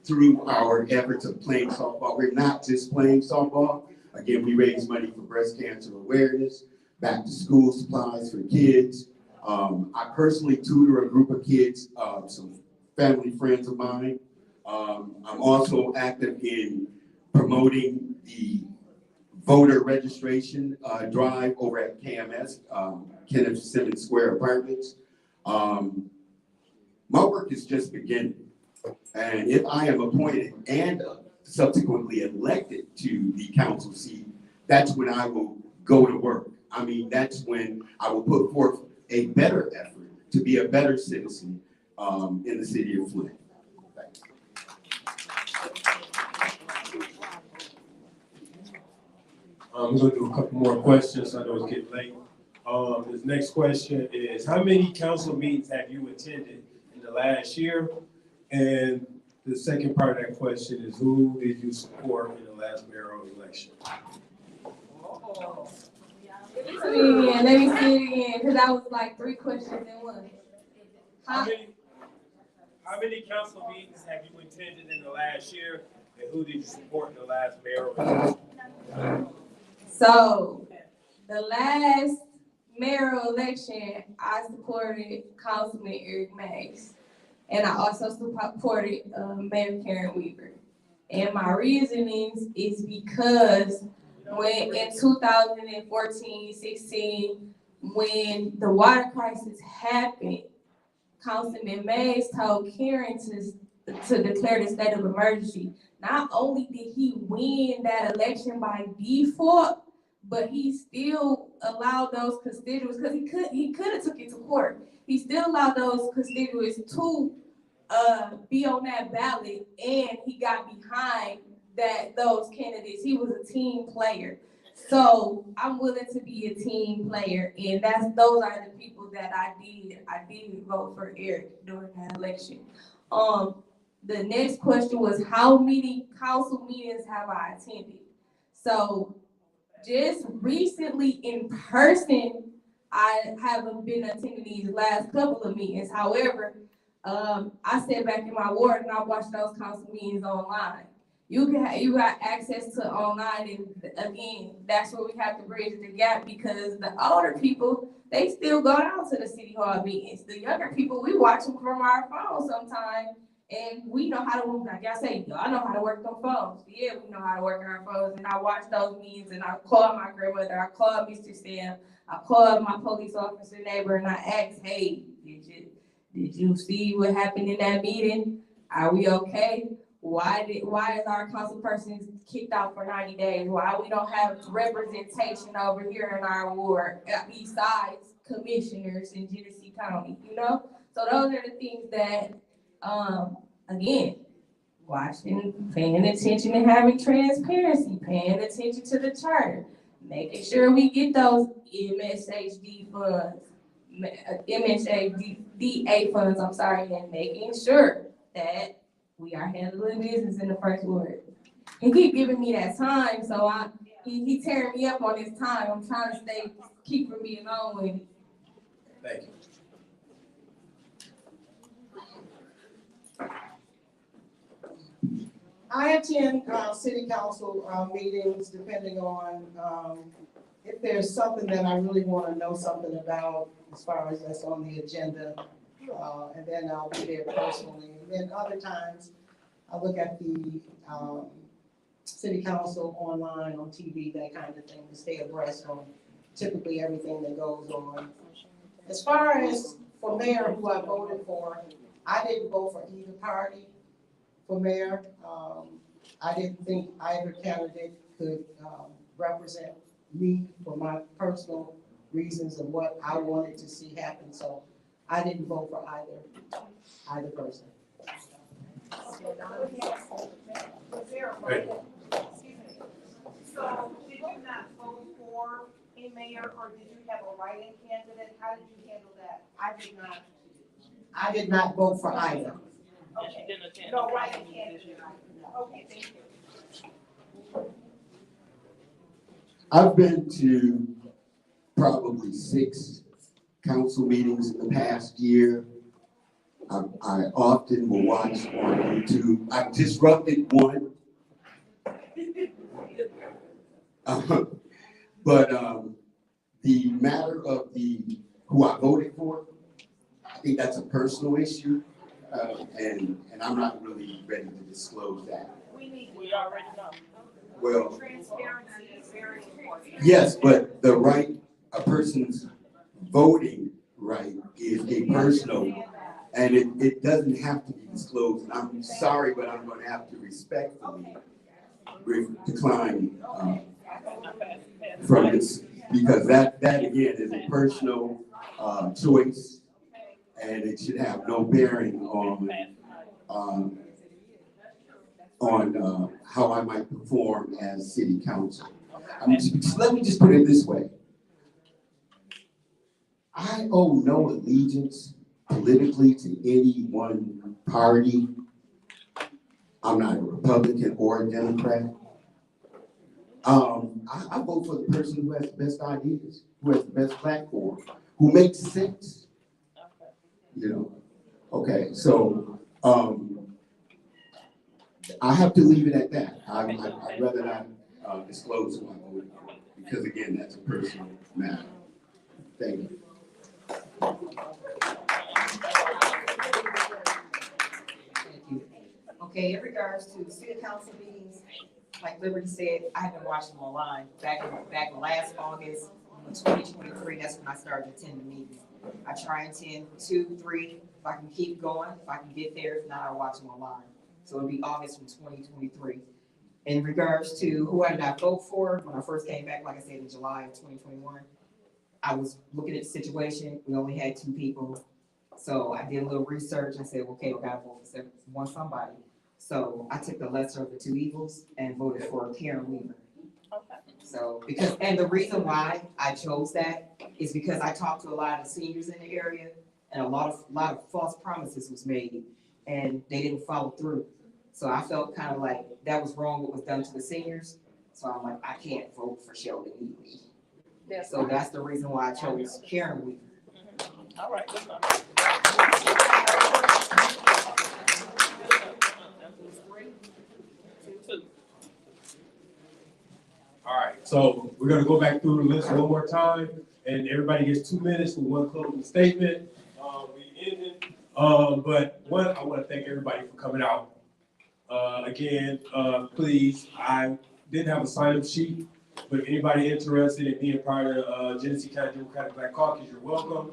Speaker 3: through our efforts of playing softball. We're not just playing softball. Again, we raise money for breast cancer awareness, back to school supplies for kids. I personally tutor a group of kids, some family friends of mine. I'm also active in promoting the voter registration drive over at KMS, Kenneth Simmons Square Apartments. My work is just beginning. And if I am appointed and subsequently elected to the council seat, that's when I will go to work. I mean, that's when I will put forth a better effort to be a better citizen in the city of Flint.
Speaker 2: We're gonna do a couple more questions. I know it's getting late. This next question is, how many council meetings have you attended in the last year? And the second part of that question is, who did you support in the last mayoral election?
Speaker 6: Let me see it again, because that was like 3 questions in one.
Speaker 2: How many council meetings have you attended in the last year? And who did you support in the last mayoral election?
Speaker 6: So, the last mayoral election, I supported Councilman Eric Mays. And I also supported Mayor Karen Weaver. And my reasonings is because when in 2014-16, when the water crisis happened, Councilman Mays told Karen to declare the state of emergency. Not only did he win that election by default, but he still allowed those constituents, because he could have took it to court. He still allowed those constituents to be on that ballot, and he got behind those candidates. He was a team player. So I'm willing to be a team player, and those are the people that I did vote for Eric during that election. The next question was, how many council meetings have I attended? So just recently in person, I haven't been attending these last couple of meetings. However, I sat back in my ward and I watched those council meetings online. You got access to online, and again, that's where we have to bridge the gap, because the older people, they still go down to the city hall meetings. The younger people, we watch them from our phones sometimes, and we know how to, like I say, y'all know how to work them phones. Yeah, we know how to work our phones, and I watch those meetings, and I call my grandmother, I call Mr. Sam, I call my police officer neighbor, and I ask, hey, did you see what happened in that meeting? Are we okay? Why is our council person kicked out for 90 days? Why we don't have representation over here in our ward besides commissioners in Genesee County, you know? So those are the things that, again, watching, paying attention and having transparency, paying attention to the charter, making sure we get those MSHD funds, MSHDA funds, and making sure that we are handling business in the first ward. He keep giving me that time, so he tearing me up on his time. I'm trying to keeping me alone with it.
Speaker 2: Thank you.
Speaker 1: I attend city council meetings depending on if there's something that I really want to know something about as far as that's on the agenda, and then I'll be there personally. And then other times, I look at the city council online, on TV, that kind of thing, to stay abreast on typically everything that goes on. As far as for mayor, who I voted for, I didn't vote for either party for mayor. I didn't think either candidate could represent me for my personal reasons of what I wanted to see happen. So I didn't vote for either person.
Speaker 2: Hey.
Speaker 4: So did you not vote for a mayor, or did you have a write-in candidate? How did you handle that?
Speaker 1: I did not vote for either.
Speaker 4: Okay, no write-in candidate. Okay, thank you.
Speaker 3: I've been to probably 6 council meetings in the past year. I often will watch on YouTube. I've disrupted one. But the matter of the who I voted for. I think that's a personal issue, and I'm not really ready to disclose that.
Speaker 8: We already know.
Speaker 3: Well,
Speaker 4: Transparency is very important.
Speaker 3: yes, but a person's voting right is a personal, and it doesn't have to be disclosed. And I'm sorry, but I'm going to have to respectfully decline from this, because that again is a personal choice, and it should have no bearing on how I might perform as city council. Let me just put it this way. I owe no allegiance politically to any one party. I'm not a Republican or a Democrat. I vote for the person who has the best ideas, who has the best platform, who makes sense. You know, okay, so I have to leave it at that. I'd rather not disclose who I voted for, because again, that's a personal matter. Thank you.
Speaker 5: Thank you. Okay, in regards to city council meetings, like Liberty said, I have been watching them online. Back last August, 2023, that's when I started attending meetings. I try and attend 2, 3, if I can keep going, if I can get there, if not, I'll watch them online. So it'll be August from 2023. In regards to who I did not vote for, when I first came back, like I said, in July of 2021, I was looking at the situation, we only had 2 people. So I did a little research and said, okay, we gotta vote for somebody. So I took the lesser of the 2 evils and voted for Karen Weaver. So and the reason why I chose that is because I talked to a lot of the seniors in the area, and a lot of false promises was made and they didn't follow through. So I felt kind of like that was wrong what was done to the seniors. So I'm like, I can't vote for Sheldon Ely. So that's the reason why I chose Karen Weaver.
Speaker 8: All right, good enough.
Speaker 2: All right, so we're gonna go back through the list one more time, and everybody gets 2 minutes for one closing statement. We ended, but one, I want to thank everybody for coming out. Again, please, I didn't have a sign-up sheet, but if anybody interested in being part of Genesee County Democratic Black Caucus, you're welcome.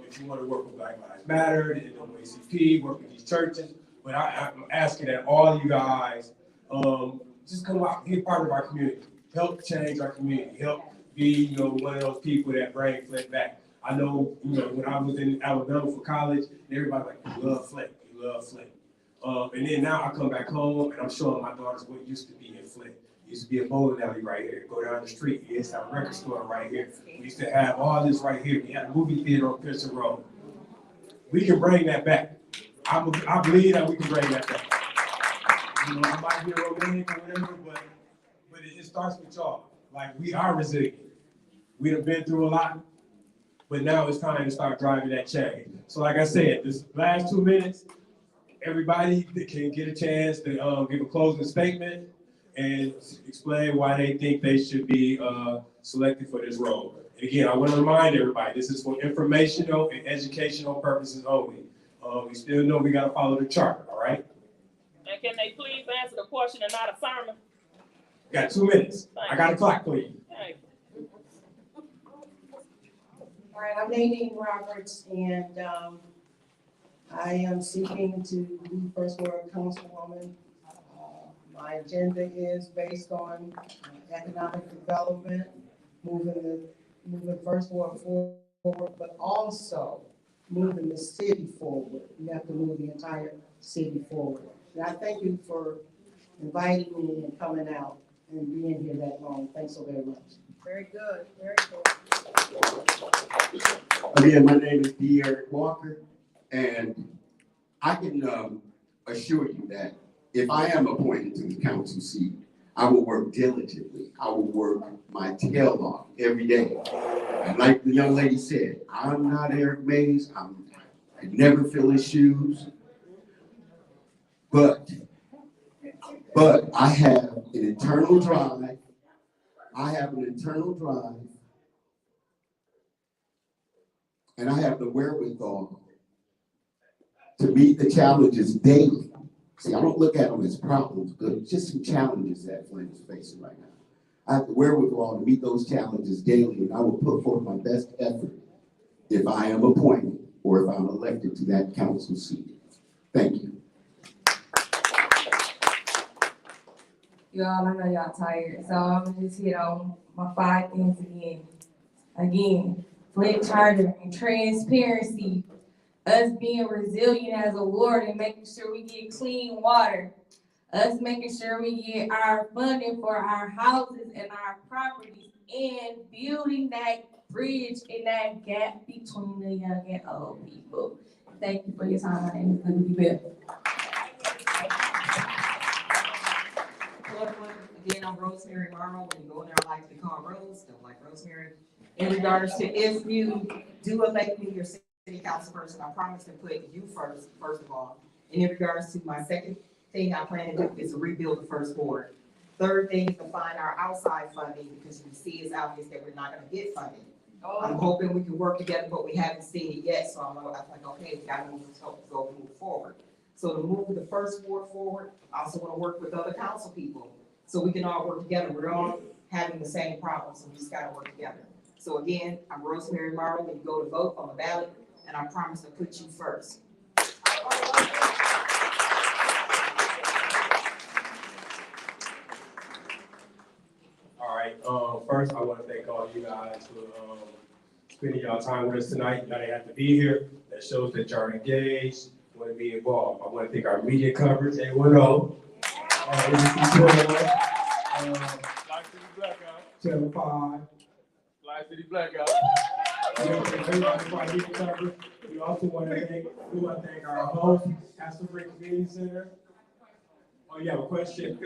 Speaker 2: If you want to work with Black Lives Matter, the NAACP, work with these churches, but I'm asking that all of you guys just come out, be a part of our community, help change our community, help be one of those people that bring Flint back. I know when I was in Alabama for college, everybody like, you love Flint, you love Flint. And then now I come back home and I'm showing my daughters what used to be in Flint. It used to be a bowling alley right here. Go down the street. We used to have a record store right here. We used to have all this right here. We had a movie theater on Pearson Road. We can bring that back. I believe that we can bring that back. I might be romantic or whatever, but it starts with y'all. Like, we are resilient. We have been through a lot, but now it's time to start driving that change. So like I said, this last 2 minutes, everybody that can get a chance to give a closing statement and explain why they think they should be selected for this role. And again, I want to remind everybody, this is for informational and educational purposes only. We still know we got to follow the chart, all right?
Speaker 8: And can they please answer the question and not a sermon?
Speaker 2: Got 2 minutes. I got a clock for you.
Speaker 8: Hey.
Speaker 1: All right, I'm Nadine Roberts, and I am seeking to be first ward councilwoman. My agenda is based on economic development, moving first ward forward, but also moving the city forward. You have to move the entire city forward. And I thank you for inviting me and coming out and being here that long. Thanks so very much.
Speaker 4: Very good, very good.
Speaker 3: Again, my name is D. Eric Walker, and I can assure you that if I am appointed to the council seat, I will work diligently. I will work my tail off every day. And like the young lady said, I'm not Eric Mays. I never fill his shoes. But I have an internal drive. I have an internal drive and I have the wherewithal to meet the challenges daily. See, I don't look at them as problems, but just some challenges that Flint is facing right now. I have the wherewithal to meet those challenges daily, and I will put forth my best effort if I am appointed or if I'm elected to that council seat. Thank you.
Speaker 6: Y'all, I know y'all tired, so I'm gonna just hit on my 5 things again. Again, Flint charter and transparency, us being resilient as a ward and making sure we get clean water, us making sure we get our funding for our houses and our properties, and building that bridge and that gap between the young and old people. Thank you for your time. My name is Liberty Bell.
Speaker 5: Hello, everyone. Again, I'm Rosemary Marmo. When you go in there, I like to be called Rose, don't like Rosemary. In regards to if you do elect me your city council person, I promise to put you first of all. And in regards to my second thing I plan to do is to rebuild the first ward. Third thing is to find our outside funding, because you see it's obvious that we're not gonna get funding. I'm hoping we can work together, but we haven't seen it yet, so I'm like, okay, we gotta move forward. So to move the first ward forward, I also wanna work with other council people, so we can all work together. We're all having the same problem, so we just gotta work together. So again, I'm Rosemary Marlowe. When you go to vote on the ballot, and I promise to put you first.
Speaker 2: All right, first, I want to thank all of you guys for spending y'all time with us tonight. Y'all didn't have to be here. That shows that y'all engaged, want to be involved. I want to thank our media coverage, A10,
Speaker 9: Fli-City Blackout.
Speaker 2: Channel 5.
Speaker 9: Fli-City Blackout.
Speaker 2: We also want to thank our host, Castlebridge Community Center. Oh, you have a question?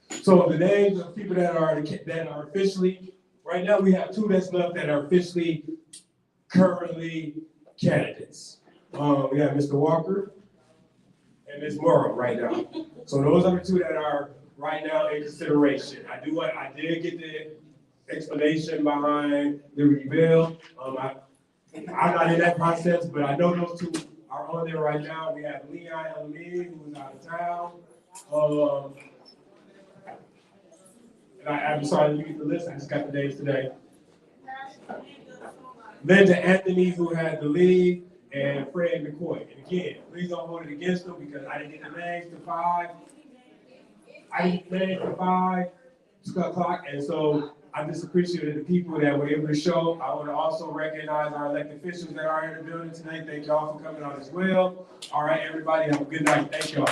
Speaker 2: So the names of people that are officially, right now we have 2 that's left that are officially currently candidates. We have Mr. Walker and Ms. Morrow right now. So those are the 2 that are right now in consideration. I did get the explanation behind Liberty Bell. I'm not in that process, but I know those 2 are on there right now. We have Leon Elamid, who's out of town. And I'm sorry, you get the list, I just got the names today. Linda Anthony, who had the lead, and Fred McCoy. And again, please don't hold it against them, because I didn't get the names to 5. I didn't get the names to 5 o'clock, and so I'm just appreciative of the people that were able to show. I want to also recognize our elected officials that are in the building tonight. Thank y'all for coming out as well. All right, everybody, have a good night. Thank y'all.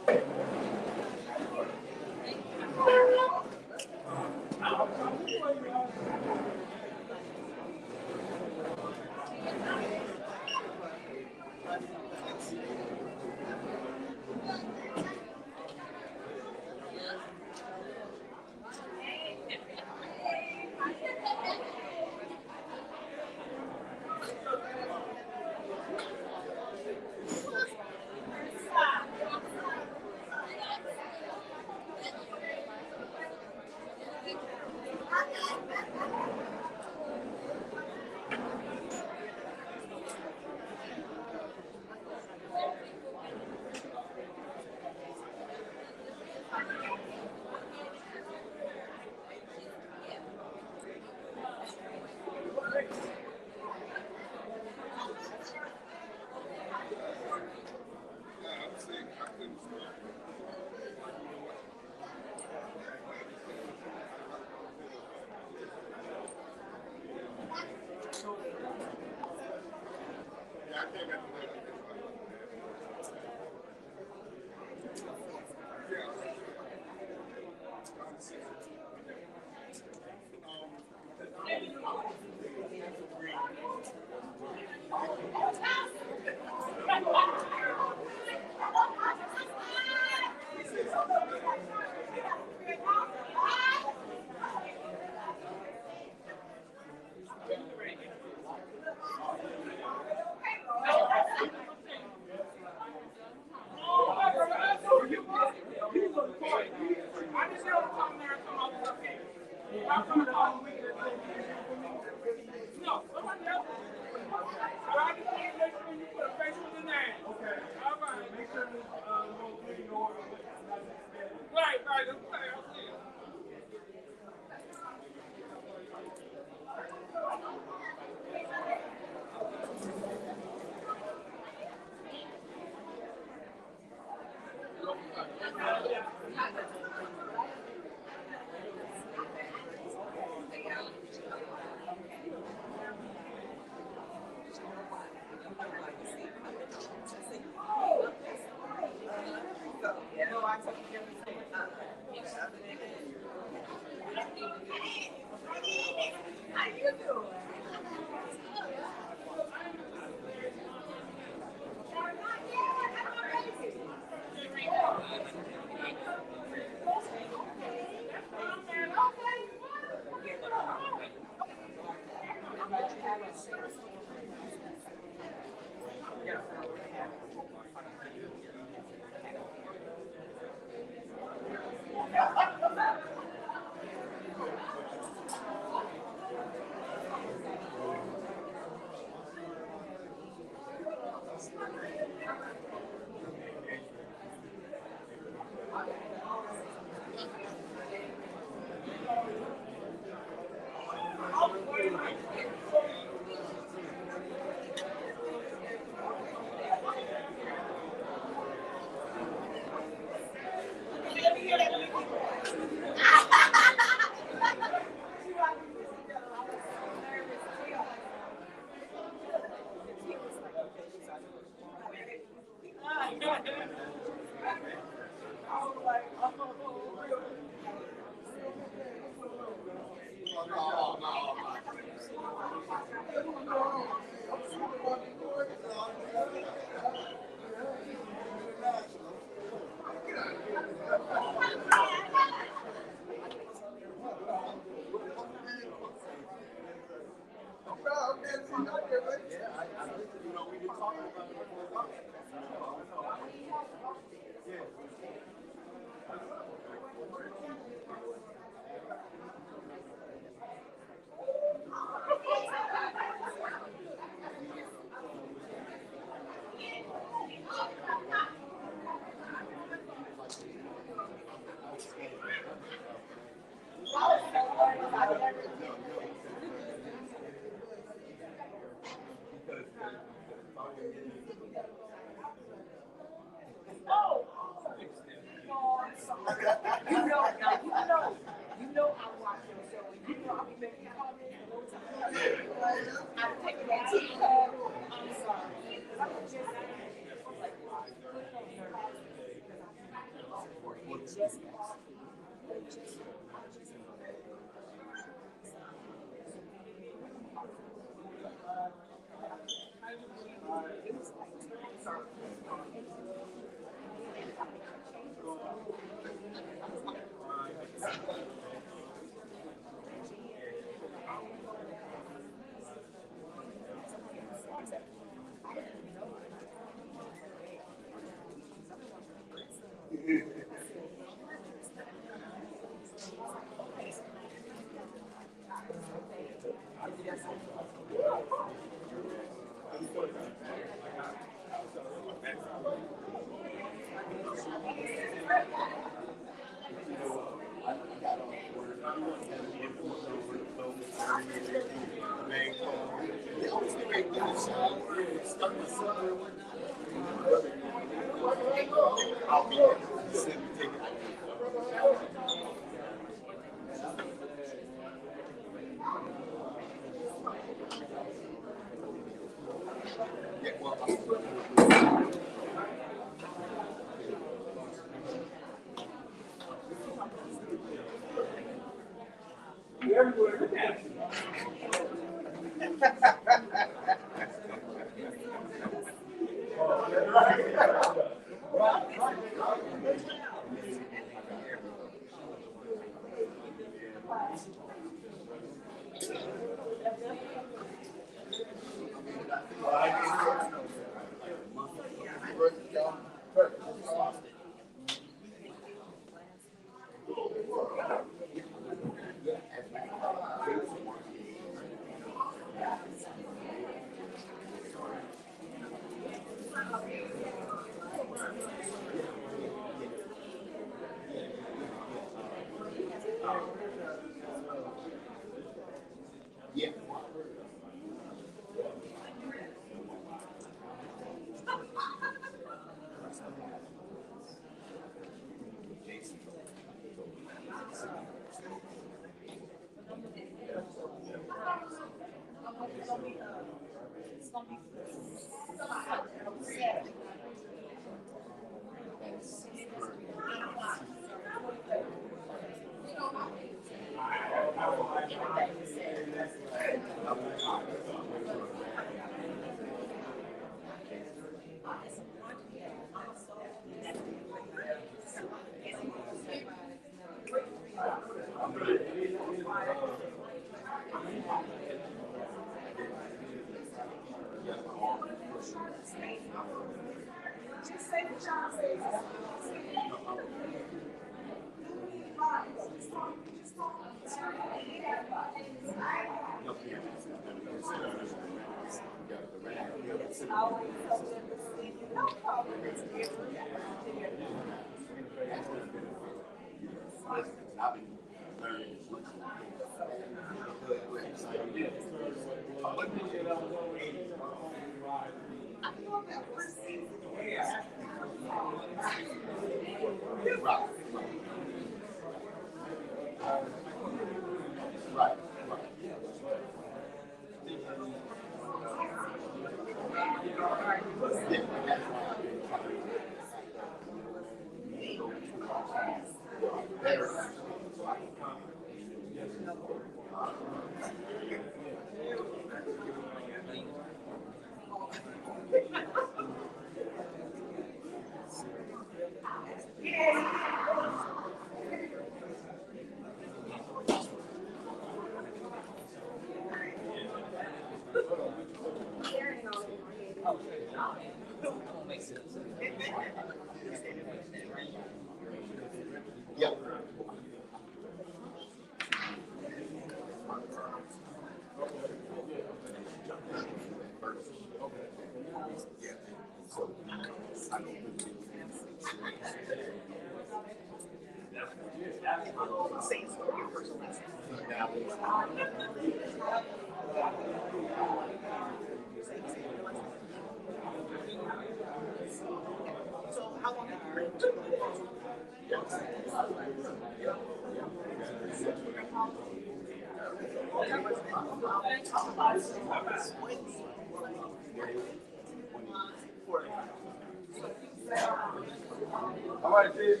Speaker 9: All right, sis.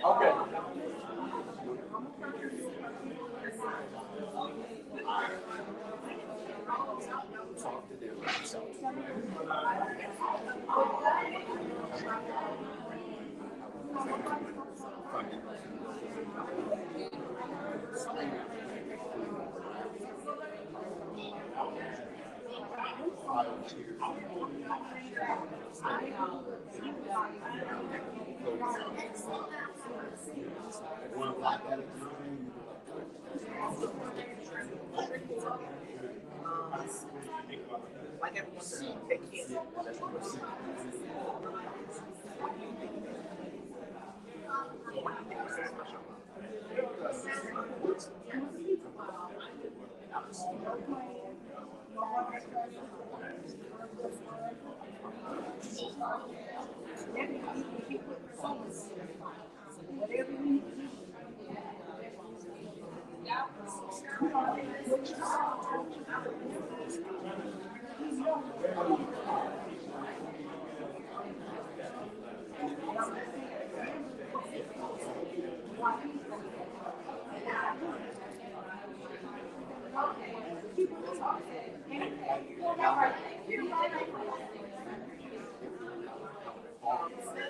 Speaker 9: Okay.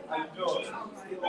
Speaker 9: How you doing?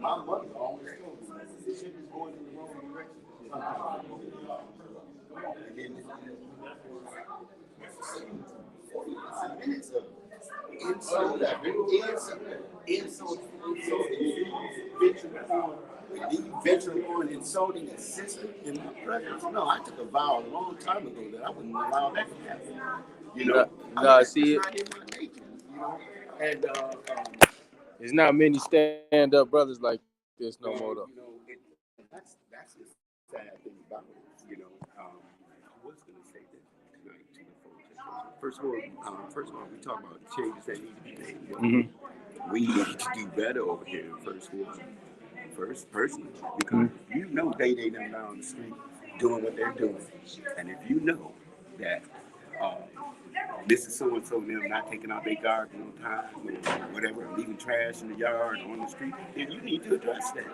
Speaker 3: My mother always told me this shit is going in the wrong direction. And then 45 minutes of insult after insult, venturing on insulting a sister in my presence. No, I took a vow a long time ago that I wouldn't allow that to happen. You know,
Speaker 9: See,
Speaker 3: it's not in my nature. You know, and
Speaker 9: there's not many stand-up brothers like this no more, though.
Speaker 3: you know, that's the sad thing about it. You know, I was going to say that tonight to the folks. First of all, we talk about changes that need to be made.
Speaker 9: Mm-hmm.
Speaker 3: We need to do better over here in first person, because you know they them down the street doing what they're doing, and if you know that this is so and so them not taking out their garbage on time or whatever, leaving trash in the yard or on the street, then you need to address that.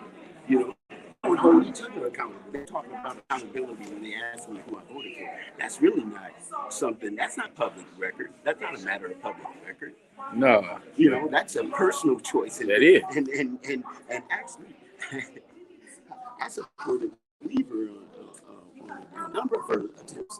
Speaker 3: You know, don't hold each other accountable. They're talking about accountability when they ask me who I voted for. That's really not something. That's not public record. That's not a matter of public record.
Speaker 9: No.
Speaker 3: You know, that's a personal choice.
Speaker 9: That is.
Speaker 3: And actually, I supported Weaver on a number of her attempts